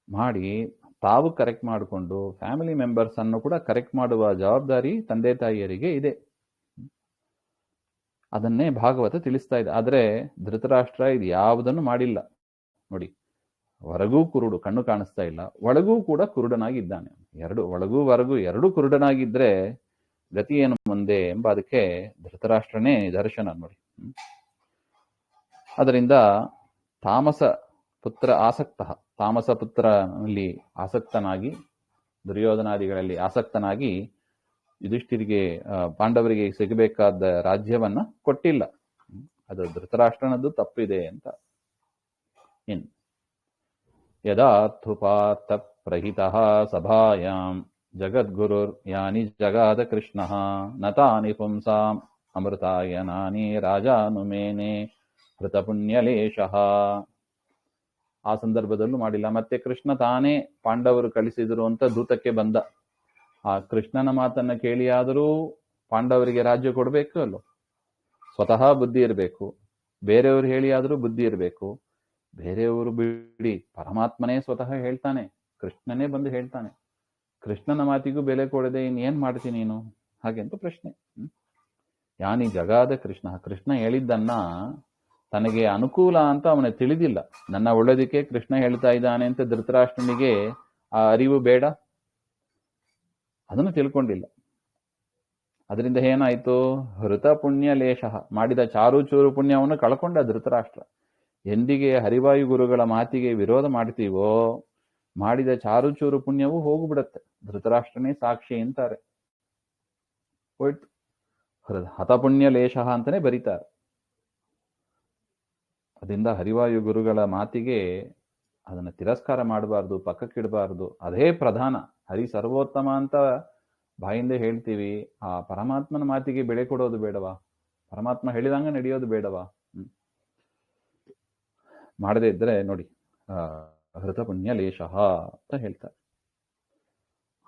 ಮಾಡಿ ತಾವು ಕರೆಕ್ಟ್ ಮಾಡಿಕೊಂಡು ಫ್ಯಾಮಿಲಿ ಮೆಂಬರ್ಸ್ ಅನ್ನು ಕೂಡ ಕರೆಕ್ಟ್ ಮಾಡುವ ಜವಾಬ್ದಾರಿ ತಂದೆ ತಾಯಿಯರಿಗೆ ಇದೆ. ಅದನ್ನೇ ಭಾಗವತ ತಿಳಿಸ್ತಾ ಇದೆ. ಆದ್ರೆ ಧೃತರಾಷ್ಟ್ರ ಇದು ಯಾವುದನ್ನು ಮಾಡಿಲ್ಲ. ನೋಡಿ, ಹೊರಗೂ ಕುರುಡು, ಕಣ್ಣು ಕಾಣಿಸ್ತಾ ಇಲ್ಲ, ಒಳಗೂ ಕೂಡ ಕುರುಡನಾಗಿದ್ದಾನೆ. ಎರಡು, ಒಳಗೂ ಹೊರಗೂ ಎರಡು ಕುರುಡನಾಗಿದ್ರೆ ಗತಿ ಏನು ಮುಂದೆ ಎಂಬ ಅದಕ್ಕೆ ಧೃತರಾಷ್ಟ್ರನೇ ನಿದರ್ಶನ ನೋಡಿ. ಅದರಿಂದ ತಾಮಸ ಪುತ್ರ ಆಸಕ್ತ, ತಾಮಸ ಪುತ್ರನಲ್ಲಿ ಆಸಕ್ತನಾಗಿ, ದುರ್ಯೋಧನಾದಿಗಳಲ್ಲಿ ಆಸಕ್ತನಾಗಿ ಯುಧಿಷ್ಠಿರಿಗೆ ಪಾಂಡವರಿಗೆ ಸಿಗಬೇಕಾದ ರಾಜ್ಯವನ್ನ ಕೊಟ್ಟಿಲ್ಲ. ಅದು ಧೃತರಾಷ್ಟ್ರನದ್ದು ತಪ್ಪಿದೆ ಅಂತ. ಇನ್ ಯದಾರ್ಥುಪಾರ್ಥ ಪ್ರಹಿತಃ ಸಭಾಯಾಂ ಜಗದ್ಗುರುರ್ ಯಾನಿ ಜಗಾದ ಕೃಷ್ಣಃ ನತಾನಿ ಪುಂಸಾಂ ಅಮೃತಾಯನಾನಿ ರಾಜಾನುಮೇನೆ ಹೃತಪುಣ್ಯಲೇಶಃ. ಆ ಸಂದರ್ಭದಲ್ಲೂ ಮಾಡಿಲ್ಲ. ಮತ್ತೆ ಕೃಷ್ಣ ತಾನೇ ಪಾಂಡವರು ಕಳಿಸಿದರು ಅಂತ ದೂತಕ್ಕೆ ಬಂದ. ಆ ಕೃಷ್ಣನ ಮಾತನ್ನ ಕೇಳಿಯಾದರೂ ಪಾಂಡವರಿಗೆ ರಾಜ್ಯ ಕೊಡಬೇಕು ಅಲ್ಲೋ. ಸ್ವತಃ ಬುದ್ಧಿ ಇರಬೇಕು, ಬೇರೆಯವರು ಹೇಳಿಯಾದರೂ ಬುದ್ಧಿ ಇರಬೇಕು. ಬೇರೆಯವರು ಬಿಡಿ, ಪರಮಾತ್ಮನೇ ಸ್ವತಃ ಹೇಳ್ತಾನೆ, ಕೃಷ್ಣನೇ ಬಂದು ಹೇಳ್ತಾನೆ. ಕೃಷ್ಣನ ಮಾತಿಗೂ ಬೆಲೆ ಕೊಡದೆ ಇನ್ನೇನ್ ಮಾಡ್ತೀನಿ ನೀನು ಹಾಗೆ ಅಂತ ಪ್ರಶ್ನೆ. ಯಾನಿ ಜಗಾದ ಕೃಷ್ಣ, ಕೃಷ್ಣ ಹೇಳಿದ್ದನ್ನ ತನಗೆ ಅನುಕೂಲ ಅಂತ ಅವನ ತಿಳಿದಿಲ್ಲ. ನನ್ನ ಒಳ್ಳೆದಕ್ಕೆ ಕೃಷ್ಣ ಹೇಳ್ತಾ ಇದ್ದಾನೆ ಅಂತ ಧೃತರಾಷ್ಟ್ರನಿಗೆ ಆ ಅರಿವು ಬೇಡ, ಅದನ್ನು ತಿಳ್ಕೊಂಡಿಲ್ಲ. ಅದರಿಂದ ಏನಾಯ್ತು? ಹೃತ ಪುಣ್ಯ ಲೇಷ, ಮಾಡಿದ ಚಾರು ಚೂರು ಪುಣ್ಯವನ್ನು ಕಳ್ಕೊಂಡ ಧೃತರಾಷ್ಟ್ರ. ಎಂದಿಗೆ ಹರಿವಾಯು ಗುರುಗಳ ಮಾತಿಗೆ ವಿರೋಧ ಮಾಡ್ತೀವೋ ಮಾಡಿದ ಚಾರು ಚೂರು ಪುಣ್ಯವು ಹೋಗ್ಬಿಡತ್ತೆ. ಧೃತರಾಷ್ಟ್ರನೇ ಸಾಕ್ಷಿ ಅಂತಾರೆ. ಹೋಯ್ತು, ಹತಪುಣ್ಯ ಲೇಷ ಅಂತಾನೆ ಬರೀತಾರೆ. ಅದರಿಂದ ಹರಿವಾಯು ಗುರುಗಳ ಮಾತಿಗೆ ಅದನ್ನು ತಿರಸ್ಕಾರ ಮಾಡಬಾರ್ದು, ಪಕ್ಕಕ್ಕಿಡಬಾರ್ದು. ಅದೇ ಪ್ರಧಾನ. ಹರಿ ಸರ್ವೋತ್ತಮ ಅಂತ ಬಾಯಿಂದ ಹೇಳ್ತೀವಿ, ಆ ಪರಮಾತ್ಮನ ಮಾತಿಗೆ ಬೆಲೆ ಕೊಡೋದು ಬೇಡವಾ? ಪರಮಾತ್ಮ ಹೇಳಿದಂಗ ನಡೆಯೋದು ಬೇಡವಾ? ಮಾಡದೇ ಇದ್ರೆ ನೋಡಿ ಹೃತ ಪುಣ್ಯ ಲೇಷಃ ಅಂತ ಹೇಳ್ತಾರೆ.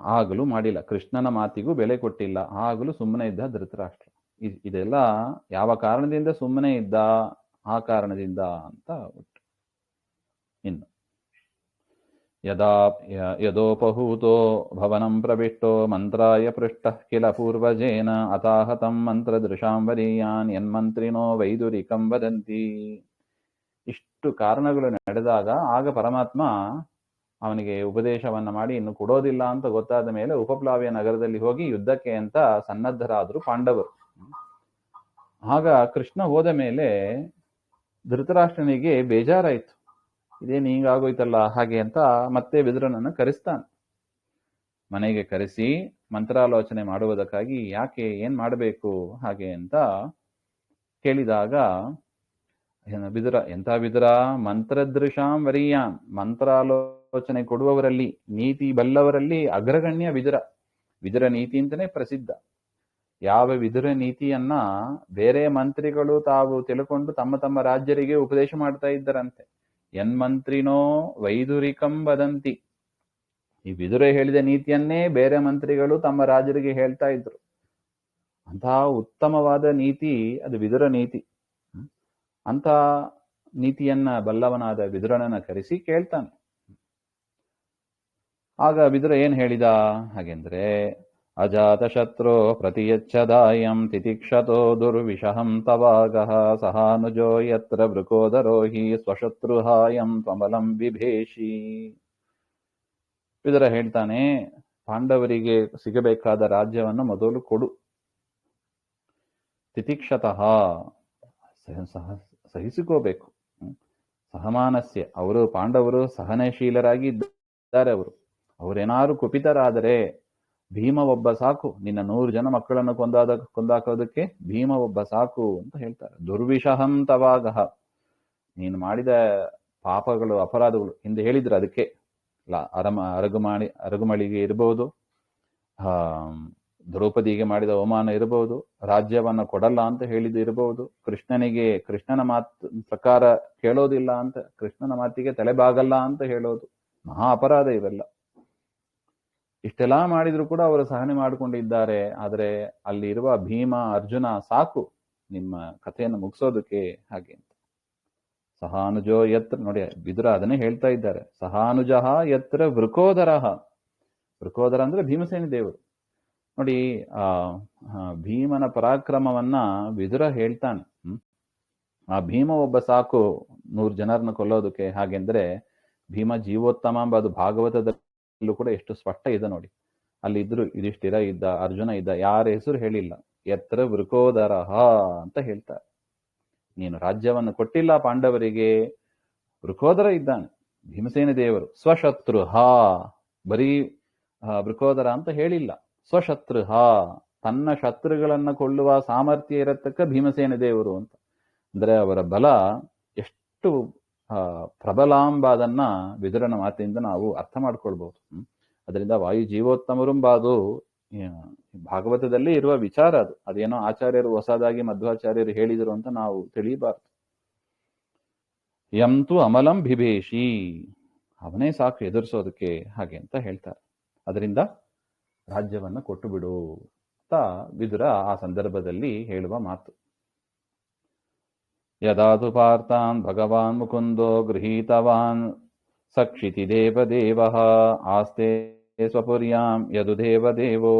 ಆಗಲೂ ಮಾಡಿಲ್ಲ, ಕೃಷ್ಣನ ಮಾತಿಗೂ ಬೆಲೆ ಕೊಟ್ಟಿಲ್ಲ, ಆಗಲೂ ಸುಮ್ಮನೆ ಇದ್ದ ಧೃತರಾಷ್ಟ್ರ. ಇದೆಲ್ಲ ಯಾವ ಕಾರಣದಿಂದ ಸುಮ್ಮನೆ ಇದ್ದ? ಆ ಕಾರಣದಿಂದ ಅಂತ ಉಂಟು. ಇನ್ನು ಯದೋಪಹೂತೋ ಭವನಂ ಪ್ರವಿಷ್ಟೋ ಮಂತ್ರಾಯ ಪೃಷ್ಟಃ ಕಿಲ ಪೂರ್ವಜೇನ ಅತಾಹತಂ ಮಂತ್ರದೃಶಾಂ ವರೀಯಾನ್ ಯನ್ಮಂತ್ರಿನೋ ವೈದುರಿಕಂ ವದಂತಿ. ಇಷ್ಟು ಕಾರಣಗಳು ನಡೆದಾಗ ಆಗ ಪರಮಾತ್ಮ ಅವನಿಗೆ ಉಪದೇಶವನ್ನ ಮಾಡಿ ಇನ್ನು ಕೊಡೋದಿಲ್ಲ ಅಂತ ಗೊತ್ತಾದ ಮೇಲೆ ಉಪಪ್ಲಾವ್ಯ ನಗರದಲ್ಲಿ ಹೋಗಿ ಯುದ್ಧಕ್ಕೆ ಅಂತ ಸನ್ನದ್ಧರಾದ್ರು ಪಾಂಡವರು. ಆಗ ಕೃಷ್ಣ ಹೋದ ಮೇಲೆ ಧೃತರಾಷ್ಟ್ರನಿಗೆ ಬೇಜಾರಾಯ್ತು. ಇದೇನು ಹಿಂಗಾಗೋಯ್ತಲ್ಲ ಹಾಗೆ ಅಂತ ಮತ್ತೆ ವಿದುರನನ್ನು ಕರೆಸ್ತಾನೆ. ಮನೆಗೆ ಕರೆಸಿ ಮಂತ್ರಾಲೋಚನೆ ಮಾಡುವುದಕ್ಕಾಗಿ ಯಾಕೆ ಏನ್ ಮಾಡಬೇಕು ಹಾಗೆ ಅಂತ ಕೇಳಿದಾಗ ವಿದುರ, ಎಂಥ ವಿದುರ? ಮಂತ್ರದೃಶಾಂ ವರೀಯಾನ್, ಮಂತ್ರಾಲೋಚನೆ ಕೊಡುವವರಲ್ಲಿ, ನೀತಿ ಬಲ್ಲವರಲ್ಲಿ ಅಗ್ರಗಣ್ಯ ವಿದುರ. ವಿದುರ ನೀತಿ ಅಂತಲೇ ಪ್ರಸಿದ್ಧ. ಯಾವ ವಿದುರ ನೀತಿಯನ್ನ ಬೇರೆ ಮಂತ್ರಿಗಳು ತಾವು ತಿಳ್ಕೊಂಡು ತಮ್ಮ ತಮ್ಮ ರಾಜ್ಯರಿಗೆ ಉಪದೇಶ ಮಾಡ್ತಾ ಇದ್ದರಂತೆ. ಯನ್ಮಂತ್ರಿನೋ ವೈದುರಿಕಂ ವದಂತಿ. ಈ ವಿದುರ ಹೇಳಿದ ನೀತಿಯನ್ನೇ ಬೇರೆ ಮಂತ್ರಿಗಳು ತಮ್ಮ ರಾಜರಿಗೆ ಹೇಳ್ತಾ ಇದ್ರು. ಅಂತಹ ಉತ್ತಮವಾದ ನೀತಿ ಅದು ವಿದುರ ನೀತಿ. ಅಂತ ನೀತಿಯನ್ನ ಬಲ್ಲವನಾದ ವಿದುರನನ್ನ ಕರೆಸಿ ಕೇಳ್ತಾನೆ. ಆಗ ವಿದುರ ಏನ್ ಹೇಳಿದ ಹಾಗೆಂದ್ರೆ, ಅಜಾತ ಶತ್ರು ಪ್ರತಿಯಚ್ಛದಾಯಂ ತಿತಿಕ್ಷತೋ ದುರ್ವಿಷಹಂ ತವಾಗಃ ಸಹಾನುಜೋ ಯತ್ರ ವೃಕೋದರೋ ಹಿ ಸ್ವಶತ್ರುಹಾಯಂ ತ್ವಮಲಂ ಬಿಭೇಷಿ. ವಿದುರ ಹೇಳ್ತಾನೆ, ಪಾಂಡವರಿಗೆ ಸಿಗಬೇಕಾದ ರಾಜ್ಯವನ್ನು ಮೊದಲು ಕೊಡು. ತಿತಿಕ್ಷತಃ, ಸಹಿಸಿಕೋಬೇಕು. ಸಹಮಾನಸ್ಯ, ಅವರು ಪಾಂಡವರು ಸಹನಶೀಲರಾಗಿ ಇದ್ದಾರೆ. ಅವರೇನಾರು ಕುಪಿತರಾದರೆ ಭೀಮ ಒಬ್ಬ ಸಾಕು, ನಿನ್ನ 100 ಜನ ಮಕ್ಕಳನ್ನು ಕೊಂದಾಕೋದಕ್ಕೆ ಭೀಮ ಒಬ್ಬ ಸಾಕು ಅಂತ ಹೇಳ್ತಾರೆ. ದುರ್ವಿಷಹಂ ತವಾಗಹ, ನೀನು ಮಾಡಿದ ಪಾಪಗಳು ಅಪರಾಧಗಳು ಹಿಂದೆ ಹೇಳಿದ್ರು. ಅದಕ್ಕೆ ಅರಗುಮಳಿಗೆ ಇರಬಹುದು, ದ್ರೌಪದಿಗೆ ಮಾಡಿದ ಅವಮಾನ ಇರಬಹುದು, ರಾಜ್ಯವನ್ನ ಕೊಡಲ್ಲ ಅಂತ ಹೇಳಿದ್ದು ಇರಬಹುದು, ಕೃಷ್ಣನ ಮಾತು ಪ್ರಕಾರ ಕೇಳೋದಿಲ್ಲ ಅಂತ, ಕೃಷ್ಣನ ಮಾತಿಗೆ ತಲೆಬಾಗಲ್ಲ ಅಂತ ಹೇಳೋದು ಮಹಾ ಅಪರಾಧ. ಇವೆಲ್ಲ ಇಷ್ಟೆಲ್ಲಾ ಮಾಡಿದ್ರು ಕೂಡ ಅವರು ಸಹನೆ ಮಾಡಿಕೊಂಡಿದ್ದಾರೆ. ಆದರೆ ಅಲ್ಲಿ ಇರುವ ಭೀಮ ಅರ್ಜುನ ಸಾಕು ನಿಮ್ಮ ಕಥೆಯನ್ನು ಮುಗಿಸೋದಕ್ಕೆ ಹಾಗೆ ಅಂತ. ಸಹಾನುಜೋ ಯತ್ರ, ನೋಡಿ ವಿದುರ ಅದನ್ನೇ ಹೇಳ್ತಾ ಇದ್ದಾರೆ. ಸಹಾನುಜಃ ಯತ್ರ ವೃಕೋದರಃ. ವೃಕೋದರ ಅಂದ್ರೆ ಭೀಮಸೇನ ದೇವರು. ನೋಡಿ ಭೀಮನ ಪರಾಕ್ರಮವನ್ನ ವಿದುರ ಹೇಳ್ತಾನೆ. ಆ ಭೀಮ ಒಬ್ಬ ಸಾಕು 100 ಜನರನ್ನ ಕೊಲ್ಲೋದಕ್ಕೆ ಹಾಗೆಂದ್ರೆ ಭೀಮ ಜೀವೋತ್ತಮ ಎಂಬ ಅದು ಭಾಗವತದಲ್ಲೂ ಕೂಡ ಎಷ್ಟು ಸ್ಪಷ್ಟ ಇದೆ ನೋಡಿ. ಅಲ್ಲಿ ಇದ್ರು ಯುಧಿಷ್ಠಿರ ಇದ್ದ, ಅರ್ಜುನ ಇದ್ದ, ಯಾರ ಹೆಸರು ಹೇಳಿಲ್ಲ. ಯತ್ರ ವೃಕೋದರಹ ಅಂತ ಹೇಳ್ತಾರೆ. ನೀನು ರಾಜ್ಯವನ್ನು ಕೊಟ್ಟಿಲ್ಲ ಪಾಂಡವರಿಗೆ, ವೃಕೋದರ ಇದ್ದಾನೆ ಭೀಮಸೇನ ದೇವರು. ಸ್ವಶತ್ರು ಬರೀ ವೃಕೋದರ ಅಂತ ಹೇಳಿಲ್ಲ, ಸ್ವಶತ್ರು ತನ್ನ ಶತ್ರುಗಳನ್ನ ಕೊಲ್ಲುವ ಸಾಮರ್ಥ್ಯ ಇರತಕ್ಕ ಭೀಮಸೇನ ದೇವರು ಅಂತ. ಅಂದ್ರೆ ಅವರ ಬಲ ಎಷ್ಟು ಪ್ರಬಲಾಂಬಾದನ್ನ ವಿದುರನ ಮಾತಿನಿಂದ ನಾವು ಅರ್ಥ ಮಾಡ್ಕೊಳ್ಬಹುದು. ಅದರಿಂದ ವಾಯು ಜೀವೋತ್ತಮರುಂಬಾದು ಭಾಗವತದಲ್ಲಿ ಇರುವ ವಿಚಾರ ಅದು. ಅದೇನೋ ಆಚಾರ್ಯರು ಹೊಸದಾಗಿ ಮಧ್ವಾಚಾರ್ಯರು ಹೇಳಿದರು ಅಂತ ನಾವು ತಿಳಿಯಬಾರ್ದು. ಯಂತು ಅಮಲಂ ಬಿಭೇಷಿ, ಅವನೇ ಸಾಕು ಎದುರಿಸೋದಕ್ಕೆ, ಹಾಗೆ ಅಂತ ಹೇಳ್ತಾರೆ. ಅದರಿಂದ ರಾಜ್ಯವನ್ನು ಕೊಟ್ಟು ಬಿಡು ಅಂತ ವಿದುರ ಆ ಸಂದರ್ಭದಲ್ಲಿ ಹೇಳುವ ಮಾತು. ಯದಾತು ಪಾರ್ಥಾನ್ ಭಗವಾನ್ ಮುಕುಂದೋ ಗೃಹೀತವಾನ್ ಸಕ್ಷಿತಿ ದೇವದೇವಃ ಆಸ್ತೆ ಸ್ವಪುರ್ಯಾಂ ಯದು ದೇವದೇವೋ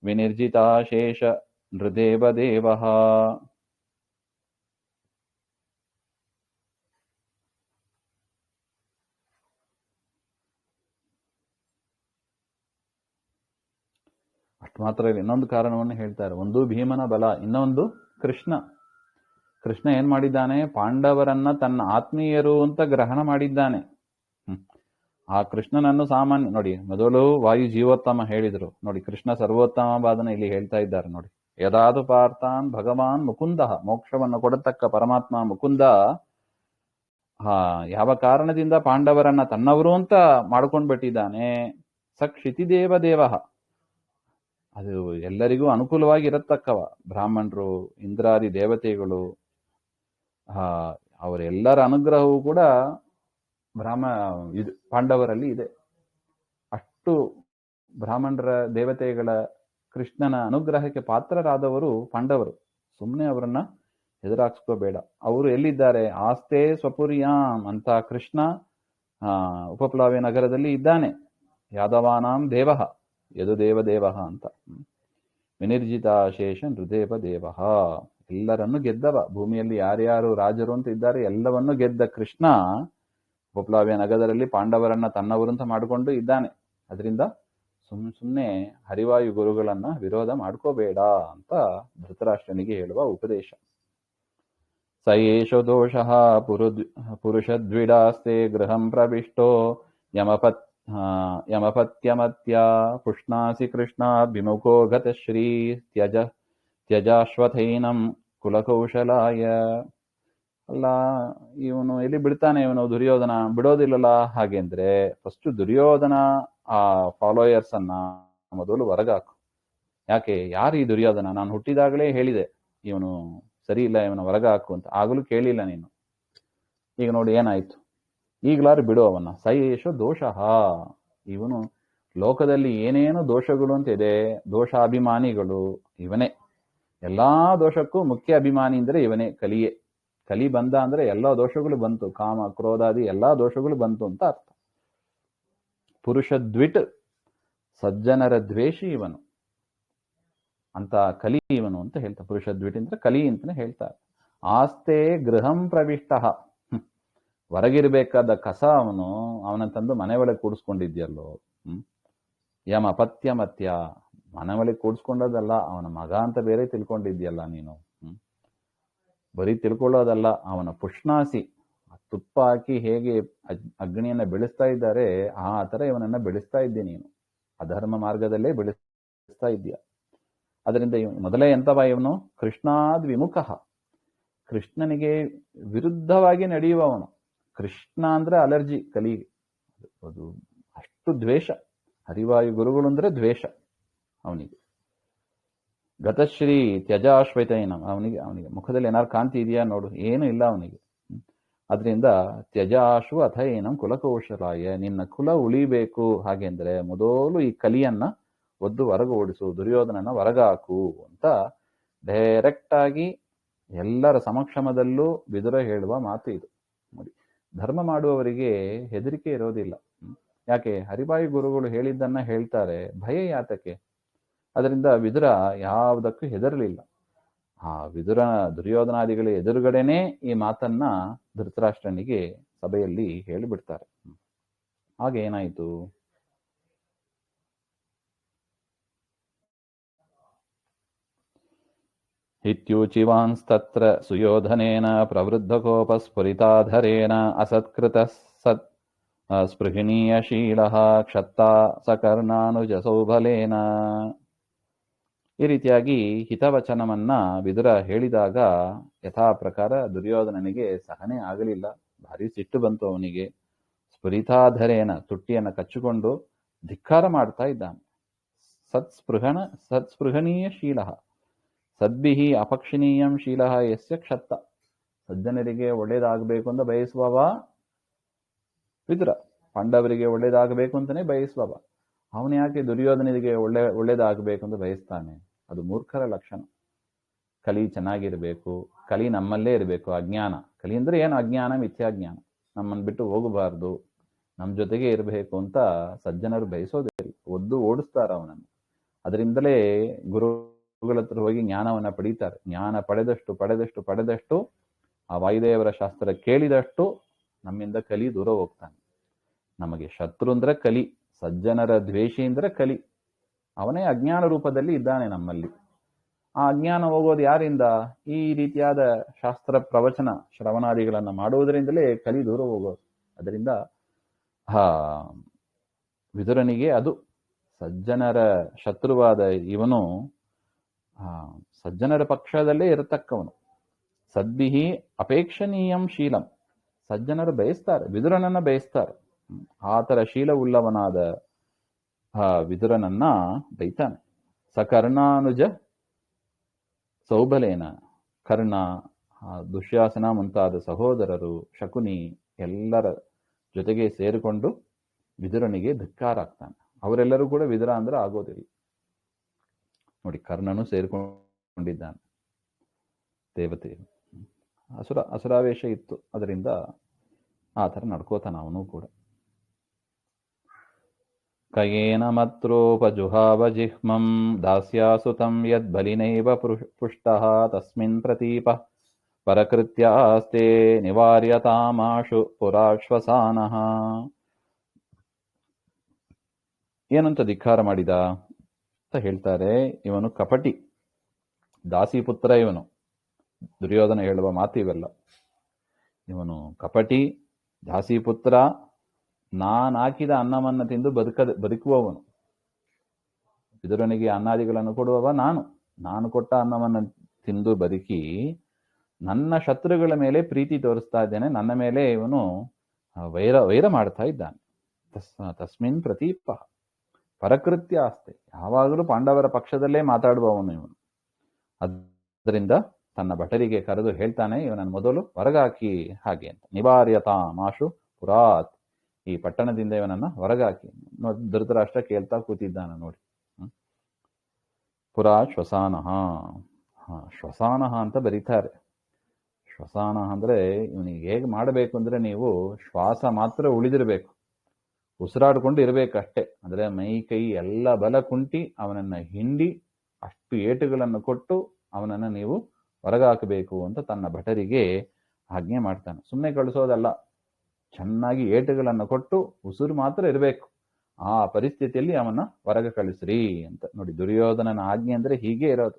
ವಿನಿರ್ಜಿತಾಶೇಷ ನೃದೇವದೇವಃ. ಅಷ್ಟು ಮಾತ್ರ ಇಲ್ಲ, ಇನ್ನೊಂದು ಕಾರಣವನ್ನು ಹೇಳ್ತಾರೆ. ಒಂದು ಭೀಮನ ಬಲ, ಇನ್ನೊಂದು ಕೃಷ್ಣ. ಕೃಷ್ಣ ಏನ್ ಮಾಡಿದ್ದಾನೆ, ಪಾಂಡವರನ್ನ ತನ್ನ ಆತ್ಮೀಯರು ಅಂತ ಗ್ರಹಣ ಮಾಡಿದ್ದಾನೆ. ಆ ಕೃಷ್ಣನನ್ನು ಸಾಮಾನ್ಯ ನೋಡಿ, ಮೊದಲು ವಾಯು ಜೀವೋತ್ತಮ ಹೇಳಿದ್ರು ನೋಡಿ, ಕೃಷ್ಣ ಸರ್ವೋತ್ತಮ ಬಾದನ ಇಲ್ಲಿ ಹೇಳ್ತಾ ಇದ್ದಾರೆ ನೋಡಿ. ಯದಾದು ಪಾರ್ಥಾನ್ ಭಗವಾನ್ ಮುಕುಂದ, ಮೋಕ್ಷವನ್ನು ಕೊಡತಕ್ಕ ಪರಮಾತ್ಮ ಮುಕುಂದ ಯಾವ ಕಾರಣದಿಂದ ಪಾಂಡವರನ್ನ ತನ್ನವರು ಅಂತ ಮಾಡ್ಕೊಂಡ್ ಬಿಟ್ಟಿದ್ದಾನೆ. ಸ ಕ್ಷಿತಿದೇವ ದೇವ, ಅದು ಎಲ್ಲರಿಗೂ ಅನುಕೂಲವಾಗಿ ಇರತಕ್ಕವ. ಬ್ರಾಹ್ಮಣರು, ಇಂದ್ರಾದಿ ದೇವತೆಗಳು, ಅವರೆಲ್ಲರ ಅನುಗ್ರಹವೂ ಕೂಡ ಪಾಂಡವರಲ್ಲಿ ಇದೆ. ಅಷ್ಟು ಬ್ರಾಹ್ಮಣರ, ದೇವತೆಗಳ, ಕೃಷ್ಣನ ಅನುಗ್ರಹಕ್ಕೆ ಪಾತ್ರರಾದವರು ಪಾಂಡವರು. ಸುಮ್ಮನೆ ಅವರನ್ನ ಎದುರಾಕ್ಸ್ಕೋಬೇಡ. ಅವರು ಎಲ್ಲಿದ್ದಾರೆ, ಆಸ್ತೆ ಸ್ವಪುರ್ಯಾಂ ಅಂತ ಕೃಷ್ಣ ಉಪಪ್ಲಾವ್ಯ ನಗರದಲ್ಲಿ ಇದ್ದಾನೆ. ಯಾದವಾನಾಂ ದೇವಃ ಯದು ದೇವದೇವಃ ಅಂತ. ವಿನಿರ್ಜಿತ ಶೇಷ ನೃದೇವ ದೇವಃ, ಎಲ್ಲರನ್ನು ಗೆದ್ದವ. ಭೂಮಿಯಲ್ಲಿ ಯಾರ್ಯಾರು ರಾಜರು ಅಂತ ಇದ್ದಾರೆ ಎಲ್ಲವನ್ನೂ ಗೆದ್ದ ಕೃಷ್ಣ ಉಪಪ್ಲಾವ್ಯ ನಗರದಲ್ಲಿ ಪಾಂಡವರನ್ನ ತನ್ನವರು ಅಂತ ಮಾಡಿಕೊಂಡು ಇದ್ದಾನೆ. ಅದರಿಂದ ಸುಮ್ಮನೆ ಹರಿವಾಯು ಗುರುಗಳನ್ನ ವಿರೋಧ ಮಾಡ್ಕೋಬೇಡ ಅಂತ ಧೃತರಾಷ್ಟ್ರನಿಗೆ ಹೇಳುವ ಉಪದೇಶ. ಸ ಏಷೋ ದೋಷಃ ಪುರುಷದ್ವಿಡಾಸ್ತೆ ಗೃಹಂ ಪ್ರವಿಷ್ಟೋ ಯಮಪತ್ಯಮತ್ಯ ಪುಷ್ಣಾಸಿ ಕೃಷ್ಣ ವಿಮುಖೋ ಗತಶ್ರೀ ತ್ಯಜಾಶ್ವಥೈನಂ ಕುಲಕೌಶಲಾಯ. ಅಲ್ಲ, ಇವನು ಎಲ್ಲಿ ಬಿಡ್ತಾನೆ, ಇವನು ದುರ್ಯೋಧನ ಬಿಡೋದಿಲ್ಲಲ್ಲ. ಹಾಗೆಂದ್ರೆ ಫಸ್ಟ್ ದುರ್ಯೋಧನ ಆ ಫಾಲೋಯರ್ಸ್ ಅನ್ನ ಮೊದಲು ಹೊರಗಾಕು. ಯಾಕೆ, ಯಾರು ಈ ದುರ್ಯೋಧನ? ನಾನು ಹುಟ್ಟಿದಾಗಲೇ ಹೇಳಿದೆ ಇವನು ಸರಿ ಇಲ್ಲ, ಇವನು ಹೊರಗಾಕು ಅಂತ. ಆಗಲೂ ಕೇಳಿಲ್ಲ ನೀನು. ಈಗ ನೋಡಿ ಏನಾಯ್ತು, ಈಗಲಾರು ಬಿಡು ಅವನ್ನ. ಸಯೇಷ ದೋಷಃ, ಇವನು ಲೋಕದಲ್ಲಿ ಏನೇನು ದೋಷಗಳು ಅಂತ ಇದೆ, ದೋಷಾಭಿಮಾನಿಗಳು ಇವನೇ. ಎಲ್ಲಾ ದೋಷಕ್ಕೂ ಮುಖ್ಯ ಅಭಿಮಾನಿ ಅಂದ್ರೆ ಇವನೇ, ಕಲಿಯೇ. ಕಲಿ ಬಂದ ಅಂದ್ರೆ ಎಲ್ಲಾ ದೋಷಗಳು ಬಂತು, ಕಾಮ ಕ್ರೋಧಾದಿ ಎಲ್ಲಾ ದೋಷಗಳು ಬಂತು ಅಂತ ಅರ್ಥ. ಪುರುಷ ದ್ವಿಟ್, ಸಜ್ಜನರ ದ್ವೇಷಿ ಇವನು ಅಂತ ಕಲಿ ಇವನು ಅಂತ ಹೇಳ್ತಾರೆ. ಪುರುಷ ದ್ವಿಟ್ ಅಂದ್ರೆ ಕಲಿ ಅಂತಾನೆ ಹೇಳ್ತಾರೆ. ಆಸ್ತೆ ಗೃಹಂ ಪ್ರವಿಷ್ಟ, ಹೊರಗಿರ್ಬೇಕಾದ ಕಸ ಅವನ ತಂದು ಮನೆ ಒಳಗೆ ಕೂಡಿಸ್ಕೊಂಡಿದ್ಯಲ್ಲೋ. ಯಮ ಪತ್ಯ ಮತ್ಯ, ಮನೆ ಒಳಗೆ ಕೂಡಿಸ್ಕೊಂಡೋದಲ್ಲ, ಅವನ ಮಗ ಅಂತ ಬೇರೆ ತಿಳ್ಕೊಂಡಿದ್ಯಲ್ಲ ನೀನು. ಬರೀ ತಿಳ್ಕೊಳ್ಳೋದಲ್ಲ, ಅವನ ಪುಷ್ಣಾಸಿ, ತುಪ್ಪ ಹಾಕಿ ಹೇಗೆ ಅಗ್ನಿಯನ್ನ ಬೆಳೆಸ್ತಾ ಇದ್ದಾರೆ ಆ ತರ ಇವನನ್ನ ಬೆಳೆಸ್ತಾ ಇದ್ದೆ ನೀನು. ಅಧರ್ಮ ಮಾರ್ಗದಲ್ಲೇ ಬೆಳೆಸ್ತಾ ಇದ್ದೀಯ. ಅದರಿಂದ ಮೊದಲೇ ಎಂತವ ಇವನು, ಕೃಷ್ಣಾದ್ ವಿಮುಖ, ಕೃಷ್ಣನಿಗೆ ವಿರುದ್ಧವಾಗಿ ನಡೆಯುವವನು. ಕೃಷ್ಣ ಅಂದ್ರೆ ಅಲರ್ಜಿ ಕಲಿಗೆ, ಅದು ಅಷ್ಟು ದ್ವೇಷ. ಹರಿವಾಯು ಗುರುಗಳು ಅಂದ್ರೆ ದ್ವೇಷ ಅವನಿಗೆ. ಗತಶ್ರೀ ತ್ಯಜಾಶ್ವತೈನ, ಅವನಿಗೆ ಮುಖದಲ್ಲಿ ಏನಾರು ಕಾಂತಿ ಇದೆಯಾ ನೋಡು, ಏನು ಇಲ್ಲ ಅವನಿಗೆ. ಅದರಿಂದ ತ್ಯಜಾಶ್ವ ಅಥೈನಂ ಕುಲಕೌಶಲಾಯ, ನಿನ್ನ ಕುಲ ಉಳಿಬೇಕು. ಹಾಗೆಂದ್ರೆ ಮೊದಲು ಈ ಕಲಿಯನ್ನ ಒದ್ದು ಹೊರಗೆ ಓಡಿಸು, ದುರ್ಯೋಧನನ ಹೊರಗಾಕು ಅಂತ ಡೈರೆಕ್ಟ್ ಆಗಿ ಎಲ್ಲರ ಸಮಕ್ಷಮದಲ್ಲೂ ವಿದುರ ಹೇಳುವ ಮಾತು ಇದು. ನೋಡಿ, ಧರ್ಮ ಮಾಡುವವರಿಗೆ ಹೆದರಿಕೆ ಇರೋದಿಲ್ಲ. ಯಾಕೆ, ಹರಿವಾಯು ಗುರುಗಳು ಹೇಳಿದ್ದನ್ನ ಹೇಳ್ತಾರೆ, ಭಯ ಯಾತಕ್ಕೆ? ಅದರಿಂದ ವಿದುರ ಯಾವುದಕ್ಕೂ ಹೆದರಲಿಲ್ಲ. ಆ ವಿದುರ ದುರ್ಯೋಧನಾದಿಗಳ ಎದುರುಗಡೆನೆ ಈ ಮಾತನ್ನ ಧೃತರಾಷ್ಟ್ರನಿಗೆ ಸಭೆಯಲ್ಲಿ ಹೇಳಿಬಿಡ್ತಾರೆ. ಹಾಗೆ ಏನಾಯಿತು? ಇತ್ಯೂಚಿವಾಂಸ್ತತ್ರ ಸುಯೋಧನೇನ ಪ್ರವೃದ್ಧಕೋಪಸ್ಫುರಿತಾಧರೇಣ ಅಸತ್ಕೃತಃ ಸತ್ ಸ್ಪೃಹಣೀಯಶೀಲಃ ಕ್ಷತ್ತಾ ಸಕರ್ಣಾನುಜಸೌಬಲೇನ. ಈ ರೀತಿಯಾಗಿ ಹಿತವಚನವನ್ನ ವಿದುರ ಹೇಳಿದಾಗ ಯಥಾ ಪ್ರಕಾರ ದುರ್ಯೋಧನನಿಗೆ ಸಹನೆ ಆಗಲಿಲ್ಲ. ಭಾರಿ ಸಿಟ್ಟು ಬಂತು ಅವನಿಗೆ. ಸ್ಫುರಿತಾಧರೇನ, ತುಟ್ಟಿಯನ್ನು ಕಚ್ಚಿಕೊಂಡು ಧಿಕ್ಕಾರ ಮಾಡ್ತಾ ಇದ್ದಾನೆ. ಸತ್ಸ್ಪೃಹಣೀಯ ಶೀಲ ಸದ್ಭಿಹಿ ಅಪಕ್ಷಣೀಯಂ ಶೀಲ ಯಸ್ಯ ಕ್ಷತ್ತ. ಸಜ್ಜನರಿಗೆ ಒಳ್ಳೇದಾಗಬೇಕು ಅಂತ ಬಯಸುವವ ವಿದುರ, ಪಾಂಡವರಿಗೆ ಒಳ್ಳೇದಾಗಬೇಕು ಅಂತಾನೆ ಬಯಸುವವ. ಅವನು ಯಾಕೆ ದುರ್ಯೋಧನಿಗೆ ಒಳ್ಳೇದಾಗಬೇಕು ಅಂತ ಬಯಸ್ತಾನೆ? ಅದು ಮೂರ್ಖರ ಲಕ್ಷಣ. ಕಲಿ ಚೆನ್ನಾಗಿರ್ಬೇಕು, ಕಲಿ ನಮ್ಮಲ್ಲೇ ಇರಬೇಕು. ಅಜ್ಞಾನ, ಕಲಿ ಅಂದ್ರೆ ಏನು? ಅಜ್ಞಾನ, ಮಿಥ್ಯಾಜ್ಞಾನ ನಮ್ಮನ್ನು ಬಿಟ್ಟು ಹೋಗಬಾರ್ದು, ನಮ್ಮ ಜೊತೆಗೆ ಇರಬೇಕು ಅಂತ ಸಜ್ಜನರು ಬಯಸೋದಿಲ್ಲ. ಒದ್ದು ಓಡಿಸ್ತಾರ ಅವನನ್ನು. ಅದರಿಂದಲೇ ಗುರುಗಳ ಹತ್ರ ಹೋಗಿ ಜ್ಞಾನವನ್ನ ಪಡೀತಾರೆ. ಜ್ಞಾನ ಪಡೆದಷ್ಟು ಆ ವಾಯುದೇವರ ಶಾಸ್ತ್ರ ಕೇಳಿದಷ್ಟು ನಮ್ಮಿಂದ ಕಲಿ ದೂರ ಹೋಗ್ತಾನೆ. ನಮಗೆ ಶತ್ರು ಅಂದ್ರೆ ಕಲಿ, ಸಜ್ಜನರ ದ್ವೇಷಿ ಅಂದ್ರೆ ಕಲಿ. ಅವನೇ ಅಜ್ಞಾನ ರೂಪದಲ್ಲಿ ಇದ್ದಾನೆ ನಮ್ಮಲ್ಲಿ. ಆ ಅಜ್ಞಾನ ಹೋಗೋದು ಯಾರಿಂದ? ಈ ರೀತಿಯಾದ ಶಾಸ್ತ್ರ ಪ್ರವಚನ ಶ್ರವಣಾದಿಗಳನ್ನ ಮಾಡುವುದರಿಂದಲೇ ಕಲಿ ದೂರ ಹೋಗೋದು. ಅದರಿಂದ ವಿದುರನಿಗೆ ಅದು ಸಜ್ಜನರ ಶತ್ರುವಾದ ಇವನು ಸಜ್ಜನರ ಪಕ್ಷದಲ್ಲೇ ಇರತಕ್ಕವನು. ಸದ್ಭಿಹಿ ಅಪೇಕ್ಷಣೀಯಂ ಶೀಲಂ. ಸಜ್ಜನರು ಬಯಸ್ತಾರೆ, ವಿದುರನನ್ನ ಬಯಸ್ತಾರೆ. ಆತರ ಶೀಲವುಳ್ಳವನಾದ ವಿದುರನನ್ನ ಬೈತಾನೆ. ಸಕರ್ಣಾನುಜ ಸೌಬಲೇನ. ಕರ್ಣ, ದುಶ್ಯಾಸನ ಮುಂತಾದ ಸಹೋದರರು, ಶಕುನಿ ಎಲ್ಲರ ಜೊತೆಗೆ ಸೇರಿಕೊಂಡು ವಿದುರನಿಗೆ ಧಿಕ್ಕಾರ ಆಗ್ತಾನೆ. ಅವರೆಲ್ಲರೂ ಕೂಡ ವಿದುರ ಅಂದ್ರೆ ಆಗೋದಿಲ್ಲ. ನೋಡಿ, ಕರ್ಣನು ಸೇರಿಕೊಂಡಿದ್ದಾನೆ. ದೇವತೆ ಅಸುರಾವೇಶ ಇತ್ತು, ಅದರಿಂದ ಆ ಥರ ನಡ್ಕೋತಾನ ಅವನು ಕೂಡ. ಕಯೇನ ಮತ್ರೋಪಜುಹಾವ ಜಿಹ್ಮಂ ದಾಸ್ಯಾಸುತಂ ಯದ್ ಬಲಿನೈವ ಪುಷ್ಟಃ ತಸ್ಮಿನ್ ಪ್ರತೀಪ ಪರಕೃತ್ಯಾಸ್ತೆ ನಿವಾರ್ಯತಾಮಾಶು ಪುರಾಶ್ವಸಾನಃ. ಏನಂತ ಧಿಕ್ಕಾರ ಮಾಡಿದ ಅಂತ ಹೇಳ್ತಾರೆ. ಇವನು ಕಪಟಿ, ದಾಸಿಪುತ್ರ. ಇವನು ದುರ್ಯೋಧನ ಹೇಳುವ ಮಾತು ಇವೆಲ್ಲ. ಇವನು ಕಪಟಿ, ದಾಸಿಪುತ್ರ, ನಾನಾಕಿದ ಅನ್ನವನ್ನು ತಿಂದು ಬದುಕುವವನು. ವಿದುರನಿಗೆ ಅನ್ನಾದಿಗಳನ್ನು ಕೊಡುವವ ನಾನು ಕೊಟ್ಟ ಅನ್ನವನ್ನು ತಿಂದು ಬದುಕಿ ನನ್ನ ಶತ್ರುಗಳ ಮೇಲೆ ಪ್ರೀತಿ ತೋರಿಸ್ತಾ ಇದ್ದೇನೆ. ನನ್ನ ಮೇಲೆ ಇವನು ವೈರ ಮಾಡ್ತಾ ಇದ್ದಾನೆ. ತಸ್ಮಿನ್ ಪ್ರತೀಪ ಪರಕೃತ್ಯ ಆಸ್ತೆ. ಯಾವಾಗಲೂ ಪಾಂಡವರ ಪಕ್ಷದಲ್ಲೇ ಮಾತಾಡುವವನು ಇವನು. ಅದರಿಂದ ತನ್ನ ಭಟರಿಗೆ ಕರೆದು ಹೇಳ್ತಾನೆ, ಇವನನ್ನು ಮೊದಲು ಹೊರಗಾಕಿ ಹಾಗೆ ಅಂತ. ನಿವಾರ್ಯತಾ ಮಾಶು ಪುರಾತ್. ಈ ಪಟ್ಟಣದಿಂದ ಇವನನ್ನ ಹೊರಗಾಕಿ. ಧೃತರಾಷ್ಟ್ರ ಕೇಳ್ತಾ ಕೂತಿದ್ದಾನ ನೋಡಿ. ಪುರಾ ಶ್ವಸಾನಃ. ಶ್ವಸಾನಃ ಅಂತ ಬರೀತಾರೆ. ಶ್ವಸಾನ ಅಂದ್ರೆ ಇವನಿಗೆ ಹೇಗೆ ಮಾಡಬೇಕು ಅಂದ್ರೆ, ನೀವು ಶ್ವಾಸ ಮಾತ್ರ ಉಳಿದಿರಬೇಕು, ಉಸಿರಾಡ್ಕೊಂಡು ಇರಬೇಕಷ್ಟೇ. ಅಂದ್ರೆ ಮೈ ಕೈ ಎಲ್ಲ ಬಲ ಕುಂಟಿ ಅವನನ್ನ ಹಿಂಡಿ ಅಷ್ಟು ಏಟುಗಳನ್ನು ಕೊಟ್ಟು ಅವನನ್ನ ನೀವು ಹೊರಗಾಕಬೇಕು ಅಂತ ತನ್ನ ಭಟರಿಗೆ ಆಜ್ಞೆ ಮಾಡ್ತಾನೆ. ಸುಮ್ಮನೆ ಕಳಿಸೋದಲ್ಲ, ಚೆನ್ನಾಗಿ ಏಟುಗಳನ್ನು ಕೊಟ್ಟು ಉಸಿರು ಮಾತ್ರ ಇರಬೇಕು. ಆ ಪರಿಸ್ಥಿತಿಯಲ್ಲಿ ಅವನ್ನ ಹೊರಗೆ ಕಳಿಸ್ರಿ ಅಂತ. ನೋಡಿ, ದುರ್ಯೋಧನನ ಆಜ್ಞೆ ಅಂದ್ರೆ ಹೀಗೆ ಇರೋದು.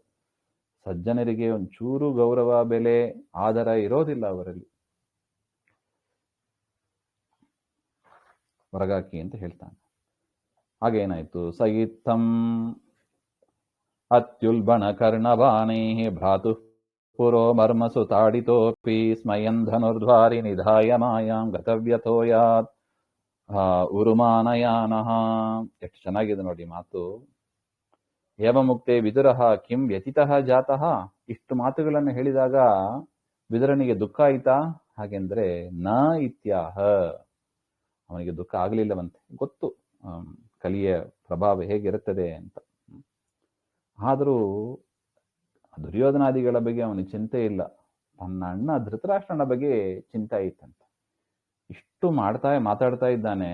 ಸಜ್ಜನರಿಗೆ ಒಂಚೂರು ಗೌರವ, ಬೆಲೆ, ಆದರ ಇರೋದಿಲ್ಲ ಅವರಲ್ಲಿ. ಹೊರಗಾಕಿ ಅಂತ ಹೇಳ್ತಾನೆ. ಹಾಗೇನಾಯ್ತು? ಸಯಿತ್ತಂ ಅತ್ಯುಲ್ಬಣ ಕರ್ಣಬಾಣೈ ಭ್ರಾತು ಪುರೋ ಮರ್ಮಸು ತಾಡಿತೋಪಿ ಸ್ಮಯನ್ ಧನುರ್ಧ್ವಾರಿ ನಿಧಾಯ ಮಾಯಾಂ ಗತವ್ಯಥೋಯಾತ್ ಉರುಮಾನಯಾನಃ. ಎಷ್ಟು ಚೆನ್ನಾಗಿದೆ ನೋಡಿ ಮಾತು. ಏವಮುಕ್ತೆ ವಿದುರಃ ಕಿಂ ವ್ಯತಿತಃ ಜಾತಃ. ಇಷ್ಟು ಮಾತುಗಳನ್ನು ಹೇಳಿದಾಗ ವಿದುರನಿಗೆ ದುಃಖ ಆಯ್ತಾ? ಹಾಗೆಂದ್ರೆ ನ ಇತ್ಯಾಹ. ಅವನಿಗೆ ದುಃಖ ಆಗಲಿಲ್ಲವಂತೆ. ಗೊತ್ತು ಕಲಿಯ ಪ್ರಭಾವ ಹೇಗಿರುತ್ತದೆ ಅಂತ. ಆದರೂ ದುರ್ಯೋಧನಾದಿಗಳ ಬಗ್ಗೆ ಅವನಿಗೆ ಚಿಂತೆ ಇಲ್ಲ. ತನ್ನ ಅಣ್ಣ ಧೃತರಾಷ್ಟ್ರನ ಬಗ್ಗೆ ಚಿಂತೆ ಇತ್ತಂತೆ. ಇಷ್ಟು ಮಾತಾಡ್ತಾ ಇದ್ದಾನೆ.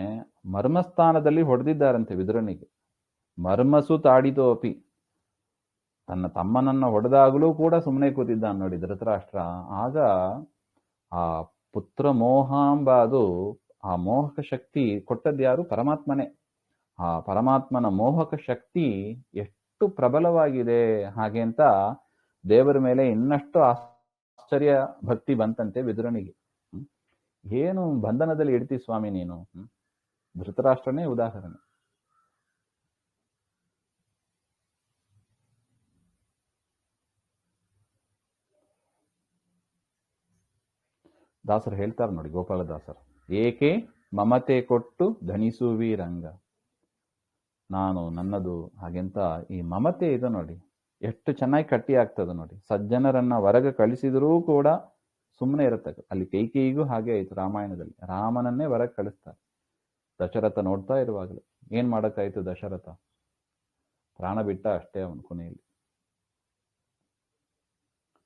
ಮರ್ಮಸ್ಥಾನದಲ್ಲಿ ಹೊಡೆದಿದ್ದಾರಂತೆ ವಿದುರನಿಗೆ. ಮರ್ಮಸು ತಾಡಿತೋಪಿ. ತನ್ನ ತಮ್ಮನನ್ನ ಹೊಡೆದಾಗಲೂ ಕೂಡ ಸುಮ್ಮನೆ ಕೂತಿದ್ದಾನೆ ನೋಡಿ ಧೃತರಾಷ್ಟ್ರ. ಆಗ ಆ ಪುತ್ರ ಮೋಹಾಂಬ ಅದು ಆ ಮೋಹಕ ಶಕ್ತಿ ಕೊಟ್ಟದ್ದು ಯಾರು? ಪರಮಾತ್ಮನೇ. ಆ ಪರಮಾತ್ಮನ ಮೋಹಕ ಶಕ್ತಿ ಎಷ್ಟು ಪ್ರಬಲವಾಗಿದೆ ಹಾಗೆ ಅಂತ ದೇವರ ಮೇಲೆ ಇನ್ನಷ್ಟು ಆಶ್ಚರ್ಯ ಭಕ್ತಿ ಬಂತಂತೆ ವಿದುರನಿಗೆ. ಏನು ಬಂಧನದಲ್ಲಿ ಇಡ್ತಿ ಸ್ವಾಮಿ ನೀನು? ಧೃತರಾಷ್ಟ್ರನೇ ಉದಾಹರಣೆ. ದಾಸರು ಹೇಳ್ತಾರೆ ನೋಡಿ, ಗೋಪಾಲದಾಸರು, ಏಕೆ ಮಮತೆ ಕೊಟ್ಟು ಧನಿಸುವಿ ರಂಗ. ನಾನು ನನ್ನದು ಹಾಗೆಂತ ಈ ಮಮತೆ ಇದೆ ನೋಡಿ, ಎಷ್ಟು ಚೆನ್ನಾಗಿ ಕಟ್ಟಿ ಆಗ್ತದೆ ನೋಡಿ. ಸಜ್ಜನರನ್ನ ಹೊರಗೆ ಕಳಿಸಿದರೂ ಕೂಡ ಸುಮ್ಮನೆ ಇರುತ್ತೆ. ಅಲ್ಲಿ ಕೈಕೇಯಿಗೂ ಹಾಗೆ ಆಯ್ತು ರಾಮಾಯಣದಲ್ಲಿ. ರಾಮನನ್ನೇ ಹೊರಗೆ ಕಳಿಸ್ತಾರೆ. ದಶರಥ ನೋಡ್ತಾ ಇರುವಾಗಲೇ ಏನ್ ಮಾಡಕ್ಕಾಯ್ತು? ದಶರಥ ಪ್ರಾಣ ಬಿಟ್ಟ ಅಷ್ಟೇ ಅವನ ಕೊನೆಯಲ್ಲಿ.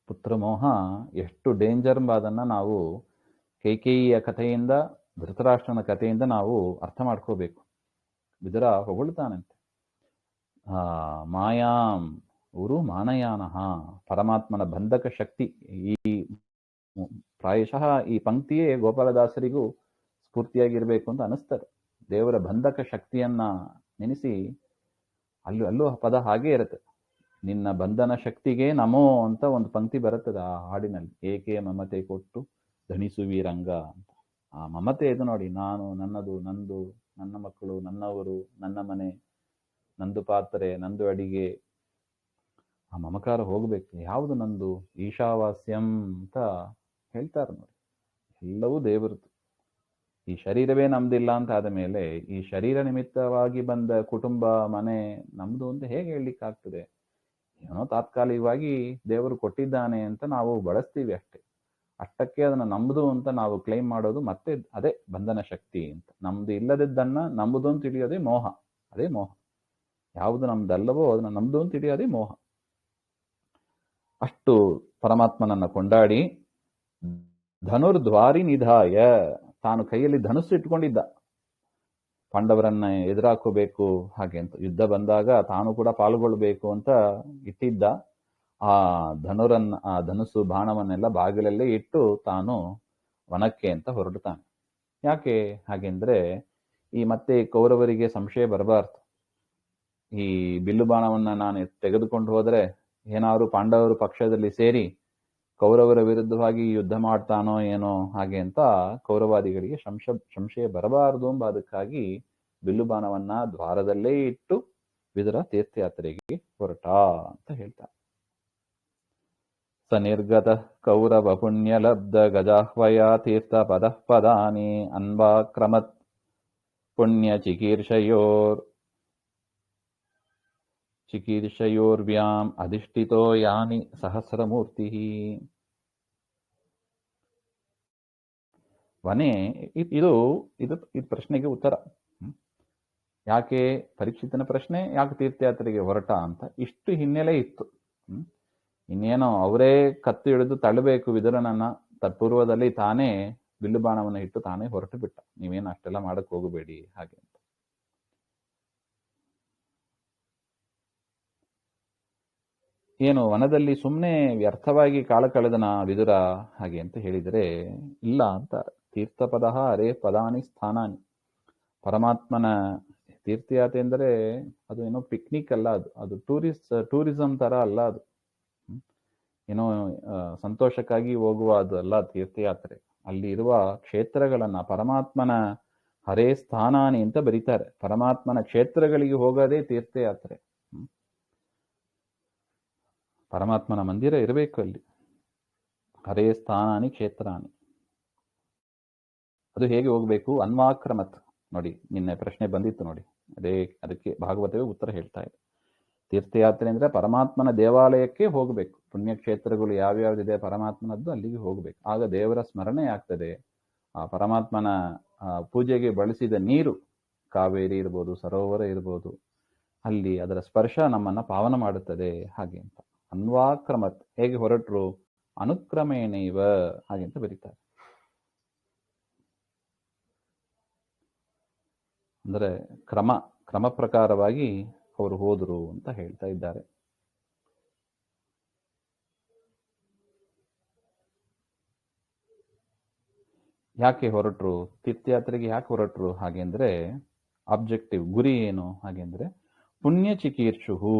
ಪುತ್ರ ಮೋಹ ಎಷ್ಟು ಡೇಂಜರ್ ಎಂಬುದನ್ನ ನಾವು ಕೈಕೇಯಿಯ ಕಥೆಯಿಂದ, ಧೃತರಾಷ್ಟ್ರನ ಕಥೆಯಿಂದ ನಾವು ಅರ್ಥ ಮಾಡ್ಕೋಬೇಕು. ವಿದುರ ಹೊಗಳ್ತಾನಂತೆ, ಮಾಯಾಂ ಊರು ಮಾನಯಾನಃ. ಪರಮಾತ್ಮನ ಬಂಧಕ ಶಕ್ತಿ. ಈ ಪ್ರಾಯಶಃ ಈ ಪಂಕ್ತಿಯೇ ಗೋಪಾಲದಾಸರಿಗೂ ಸ್ಫೂರ್ತಿಯಾಗಿರ್ಬೇಕು ಅಂತ ಅನಿಸ್ತದೆ. ದೇವರ ಬಂಧಕ ಶಕ್ತಿಯನ್ನ ನೆನೆಸಿ ಅಲ್ಲೂ ಪದ ಹಾಗೇ ಇರುತ್ತೆ. ನಿನ್ನ ಬಂಧನ ಶಕ್ತಿಗೆ ನಮೋ ಅಂತ ಒಂದು ಪಂಕ್ತಿ ಬರುತ್ತದೆ ಆ ಹಾಡಿನಲ್ಲಿ. ಏಕೆ ಮಮತೆ ಕೊಟ್ಟು ಧನಿಸುವಿ ರಂಗ ಅಂತ. ಆ ಮಮತೆ ಇದು ನೋಡಿ, ನಾನು, ನನ್ನದು, ನಂದು, ನನ್ನ ಮಕ್ಕಳು, ನನ್ನವರು, ನನ್ನ ಮನೆ, ನಂದು ಪಾತ್ರೆ, ನಂದು ಅಡಿಗೆ, ಆ ಮಮಕಾರ ಹೋಗ್ಬೇಕು. ಯಾವುದು ನಂದು? ಈಶಾವಾಸ್ಯಂ ಅಂತ ಹೇಳ್ತಾರೆ ನೋಡಿ. ಎಲ್ಲವೂ ದೇವರದು. ಈ ಶರೀರವೇ ನಮ್ದಿಲ್ಲ ಅಂತ ಆದ ಮೇಲೆ ಈ ಶರೀರ ನಿಮಿತ್ತವಾಗಿ ಬಂದ ಕುಟುಂಬ, ಮನೆ ನಮ್ದು ಅಂತ ಹೇಗೆ ಹೇಳಲಿಕ್ಕಾಗ್ತದೆ? ಏನೋ ತಾತ್ಕಾಲಿಕವಾಗಿ ದೇವರು ಕೊಟ್ಟಿದ್ದಾನೆ ಅಂತ ನಾವು ಬಳಸ್ತೀವಿ ಅಷ್ಟೇ. ಅಷ್ಟಕ್ಕೆ ಅದನ್ನ ನಮ್ದು ಅಂತ ನಾವು ಕ್ಲೈಮ್ ಮಾಡೋದು ಮತ್ತೆ ಅದೇ ಬಂಧನ ಶಕ್ತಿ ಅಂತ. ನಮ್ದು ಇಲ್ಲದಿದ್ದನ್ನ ನಮ್ದು ಅಂತ ತಿಳಿಯೋದೇ ಮೋಹ. ಅದೇ ಮೋಹ. ಯಾವುದು ನಮ್ದಲ್ಲವೋ ಅದನ್ನ ನಮ್ದು ಅಂತ ತಿಳಿಯೋದೇ ಮೋಹ. ಅಷ್ಟು ಪರಮಾತ್ಮನನ್ನ ಕೊಂಡಾಡಿ ಧನುರ್ದ್ವಾರಿ ನಿಧಾಯ, ತಾನು ಕೈಯಲ್ಲಿ ಧನುಸ್ಸು ಇಟ್ಕೊಂಡಿದ್ದ. ಪಾಂಡವರನ್ನ ಎದುರಾಕೋಬೇಕು ಹಾಗೆ ಅಂತ. ಯುದ್ಧ ಬಂದಾಗ ತಾನು ಕೂಡ ಪಾಲ್ಗೊಳ್ಬೇಕು ಅಂತ ಇಟ್ಟಿದ್ದ. ಆ ಧನುಸ್ಸು ಬಾಣವನ್ನೆಲ್ಲ ಬಾಗಿಲಲ್ಲೇ ಇಟ್ಟು ತಾನು ವನಕ್ಕೆ ಅಂತ ಹೊರಡ್ತಾನೆ. ಯಾಕೆ ಹಾಗೆಂದ್ರೆ ಈ ಮತ್ತೆ ಕೌರವರಿಗೆ ಸಂಶಯ ಬರಬಾರ್ದು. ಈ ಬಿಲ್ಲು ಬಾಣವನ್ನ ನಾನು ತೆಗೆದುಕೊಂಡು ಹೋದರೆ ಏನಾದ್ರು ಪಾಂಡವರು ಪಕ್ಷದಲ್ಲಿ ಸೇರಿ ಕೌರವರ ವಿರುದ್ಧವಾಗಿ ಯುದ್ಧ ಮಾಡ್ತಾನೋ ಏನೋ ಹಾಗೆ ಅಂತ ಕೌರವಾದಿಗಳಿಗೆ ಸಂಶಯ ಬರಬಾರದು ಎಂಬ ಅದಕ್ಕಾಗಿ ಬಿಲ್ಲು ಬಾಣವನ್ನ ದ್ವಾರದಲ್ಲೇ ಇಟ್ಟು ವಿದುರ ತೀರ್ಥಯಾತ್ರೆಗೆ ಹೊರಟ ಅಂತ ಹೇಳ್ತಾರೆ. ಸ ನಿರ್ಗತ ಕೌರವ ಪುಣ್ಯಲಬ್ಧ ಗಜಾಹ್ವಯ ತೀರ್ಥ ಪದಃ ಪದಾನಿ ಅನ್ವಾಕ್ರಮತ್ ಪುಣ್ಯ ಚಿಕೀರ್ಷಯೋರ್ವ್ಯಾಂ ಅಧಿಷ್ಠಿತೋ ಯಾನಿ ಸಹಸ್ರಮೂರ್ತಿ. ವನೆ ಇದು ಪ್ರಶ್ನೆಗೆ ಉತ್ತರ. ಯಾಕೆ ಪರೀಕ್ಷಿತನ ಪ್ರಶ್ನೆ, ಯಾಕೆ ತೀರ್ಥಯಾತ್ರೆಗೆ ಹೊರಟ ಅಂತ ಇಷ್ಟು ಹಿನ್ನೆಲೆ ಇತ್ತು. ಇನ್ನೇನೋ ಅವರೇ ಕತ್ತು ಹಿಡಿದು ತಳ್ಳಬೇಕು ವಿದುರನನ್ನ. ತತ್ಪೂರ್ವದಲ್ಲಿ ತಾನೇ ಬಿಲ್ಲು ಬಾಣವನ್ನು ಇಟ್ಟು ತಾನೇ ಹೊರಟು ಬಿಟ್ಟ. ನೀವೇನು ಅಷ್ಟೆಲ್ಲ ಮಾಡಕ್ ಹೋಗಬೇಡಿ ಹಾಗೆ ಅಂತ. ಏನು ವನದಲ್ಲಿ ಸುಮ್ಮನೆ ವ್ಯರ್ಥವಾಗಿ ಕಾಲ ಕಳೆದನ ವಿದುರ ಹಾಗೆ ಅಂತ ಹೇಳಿದರೆ ಇಲ್ಲ ಅಂತ. ತೀರ್ಥಪದ ಅರೇ ಪದಾನಿ ಸ್ಥಾನಾನಿ. ಪರಮಾತ್ಮನ ತೀರ್ಥಯಾತ್ರೆ ಅಂದರೆ ಅದು ಏನೋ ಪಿಕ್ನಿಕ್ ಅಲ್ಲ, ಅದು ಟೂರಿಸಂ ತರ ಅಲ್ಲ. ಅದು ಏನೋ ಸಂತೋಷಕ್ಕಾಗಿ ಹೋಗುವ ಅದು ಅಲ್ಲ ತೀರ್ಥಯಾತ್ರೆ. ಅಲ್ಲಿ ಇರುವ ಕ್ಷೇತ್ರಗಳನ್ನ ಪರಮಾತ್ಮನ ಹರೇ ಸ್ಥಾನಾನಿ ಅಂತ ಬರೀತಾರೆ. ಪರಮಾತ್ಮನ ಕ್ಷೇತ್ರಗಳಿಗೆ ಹೋಗೋದೇ ತೀರ್ಥಯಾತ್ರೆ. ಪರಮಾತ್ಮನ ಮಂದಿರ ಇರಬೇಕು ಅಲ್ಲಿ. ಹರೇ ಸ್ಥಾನಾನಿ ಕ್ಷೇತ್ರಾನಿ. ಅದು ಹೇಗೆ ಹೋಗ್ಬೇಕು? ಅನ್ವಾಕ್ರಮತ್. ನೋಡಿ, ನಿನ್ನೆ ಪ್ರಶ್ನೆ ಬಂದಿತ್ತು ನೋಡಿ, ಅದಕ್ಕೆ ಭಾಗವತವೇ ಉತ್ತರ ಹೇಳ್ತಾ ಇದೆ. ತೀರ್ಥಯಾತ್ರೆ ಅಂದ್ರೆ ಪರಮಾತ್ಮನ ದೇವಾಲಯಕ್ಕೆ ಹೋಗಬೇಕು. ಪುಣ್ಯಕ್ಷೇತ್ರಗಳು ಯಾವ್ಯಾವ್ದಿದೆ ಪರಮಾತ್ಮನದ್ದು ಅಲ್ಲಿಗೆ ಹೋಗ್ಬೇಕು. ಆಗ ದೇವರ ಸ್ಮರಣೆ ಆಗ್ತದೆ. ಆ ಪರಮಾತ್ಮನ ಪೂಜೆಗೆ ಬಳಸಿದ ನೀರು, ಕಾವೇರಿ ಇರ್ಬೋದು, ಸರೋವರ ಇರ್ಬೋದು, ಅಲ್ಲಿ ಅದರ ಸ್ಪರ್ಶ ನಮ್ಮನ್ನ ಪಾವನ ಮಾಡುತ್ತದೆ ಹಾಗೆ ಅಂತ. ಅನ್ವಾಕ್ರಮತ್. ಹೇಗೆ ಹೊರಟರು? ಅನುಕ್ರಮೇಣೈವ ಹಾಗೆ ಅಂತ ಬರೀತಾರೆ. ಅಂದರೆ ಕ್ರಮ ಪ್ರಕಾರವಾಗಿ ಅವರು ಹೋದರು ಅಂತ ಹೇಳ್ತಾ ಇದ್ದಾರೆ. ಯಾಕೆ ಹೊರಟರು, ತೀರ್ಥಯಾತ್ರೆಗೆ ಯಾಕೆ ಹೊರಟರು ಹಾಗೆಂದ್ರೆ ಆಬ್ಜೆಕ್ಟಿವ್ ಗುರಿ ಏನು ಹಾಗೆಂದ್ರೆ ಪುಣ್ಯ ಚಿಕೀರ್ಷುಹು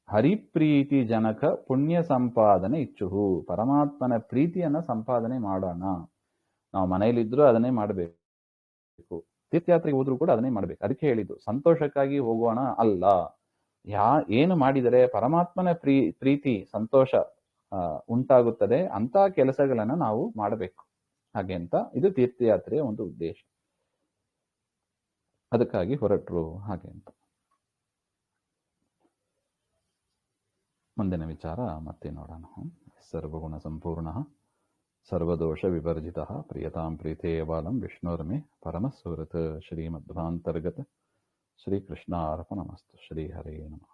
ಹರಿಪ್ರೀತಿ ಜನಕ ಪುಣ್ಯ ಸಂಪಾದನೆ ಇಚ್ಛುಹು, ಪರಮಾತ್ಮನ ಪ್ರೀತಿಯನ್ನ ಸಂಪಾದನೆ ಮಾಡೋಣ. ನಾವು ಮನೆಯಲ್ಲಿದ್ರೂ ಅದನ್ನೇ ಮಾಡಬೇಕು, ತೀರ್ಥಯಾತ್ರೆಗೆ ಹೋದ್ರೂ ಕೂಡ ಅದನ್ನೇ ಮಾಡ್ಬೇಕು. ಅದಕ್ಕೆ ಹೇಳಿದ್ದು ಸಂತೋಷಕ್ಕಾಗಿ ಹೋಗೋಣ ಅಲ್ಲ, ಏನು ಮಾಡಿದರೆ ಪರಮಾತ್ಮನ ಪ್ರೀತಿ ಸಂತೋಷ ಉಂಟಾಗುತ್ತದೆ ಅಂತ ಕೆಲಸಗಳನ್ನ ನಾವು ಮಾಡಬೇಕು. ಹಾಗೆ ಅಂತ ಇದು ತೀರ್ಥಯಾತ್ರೆಯ ಒಂದು ಉದ್ದೇಶ, ಅದಕ್ಕಾಗಿ ಹೊರಟರು ಹಾಗೆ ಅಂತ. ಮುಂದಿನ ವಿಚಾರ ಮತ್ತೆ ನೋಡೋಣ. ಸರ್ವಗುಣ ಸಂಪೂರ್ಣ ಸರ್ವದೋಷ ವಿವರ್ಜಿತ ಪ್ರಿಯತಾಂ ಪ್ರೀತೇಯ ಬಾಲಂ ವಿಷ್ಣುರ್ಮೆ ಪರಮಸುಹೃತ್ ಶ್ರೀಮಧ್ವಾಂತರ್ಗತ ಶ್ರೀಕೃಷ್ಣಾರ್ಪಣಮಸ್ತು. ಶ್ರೀ ಹರೇ ನಮಃ.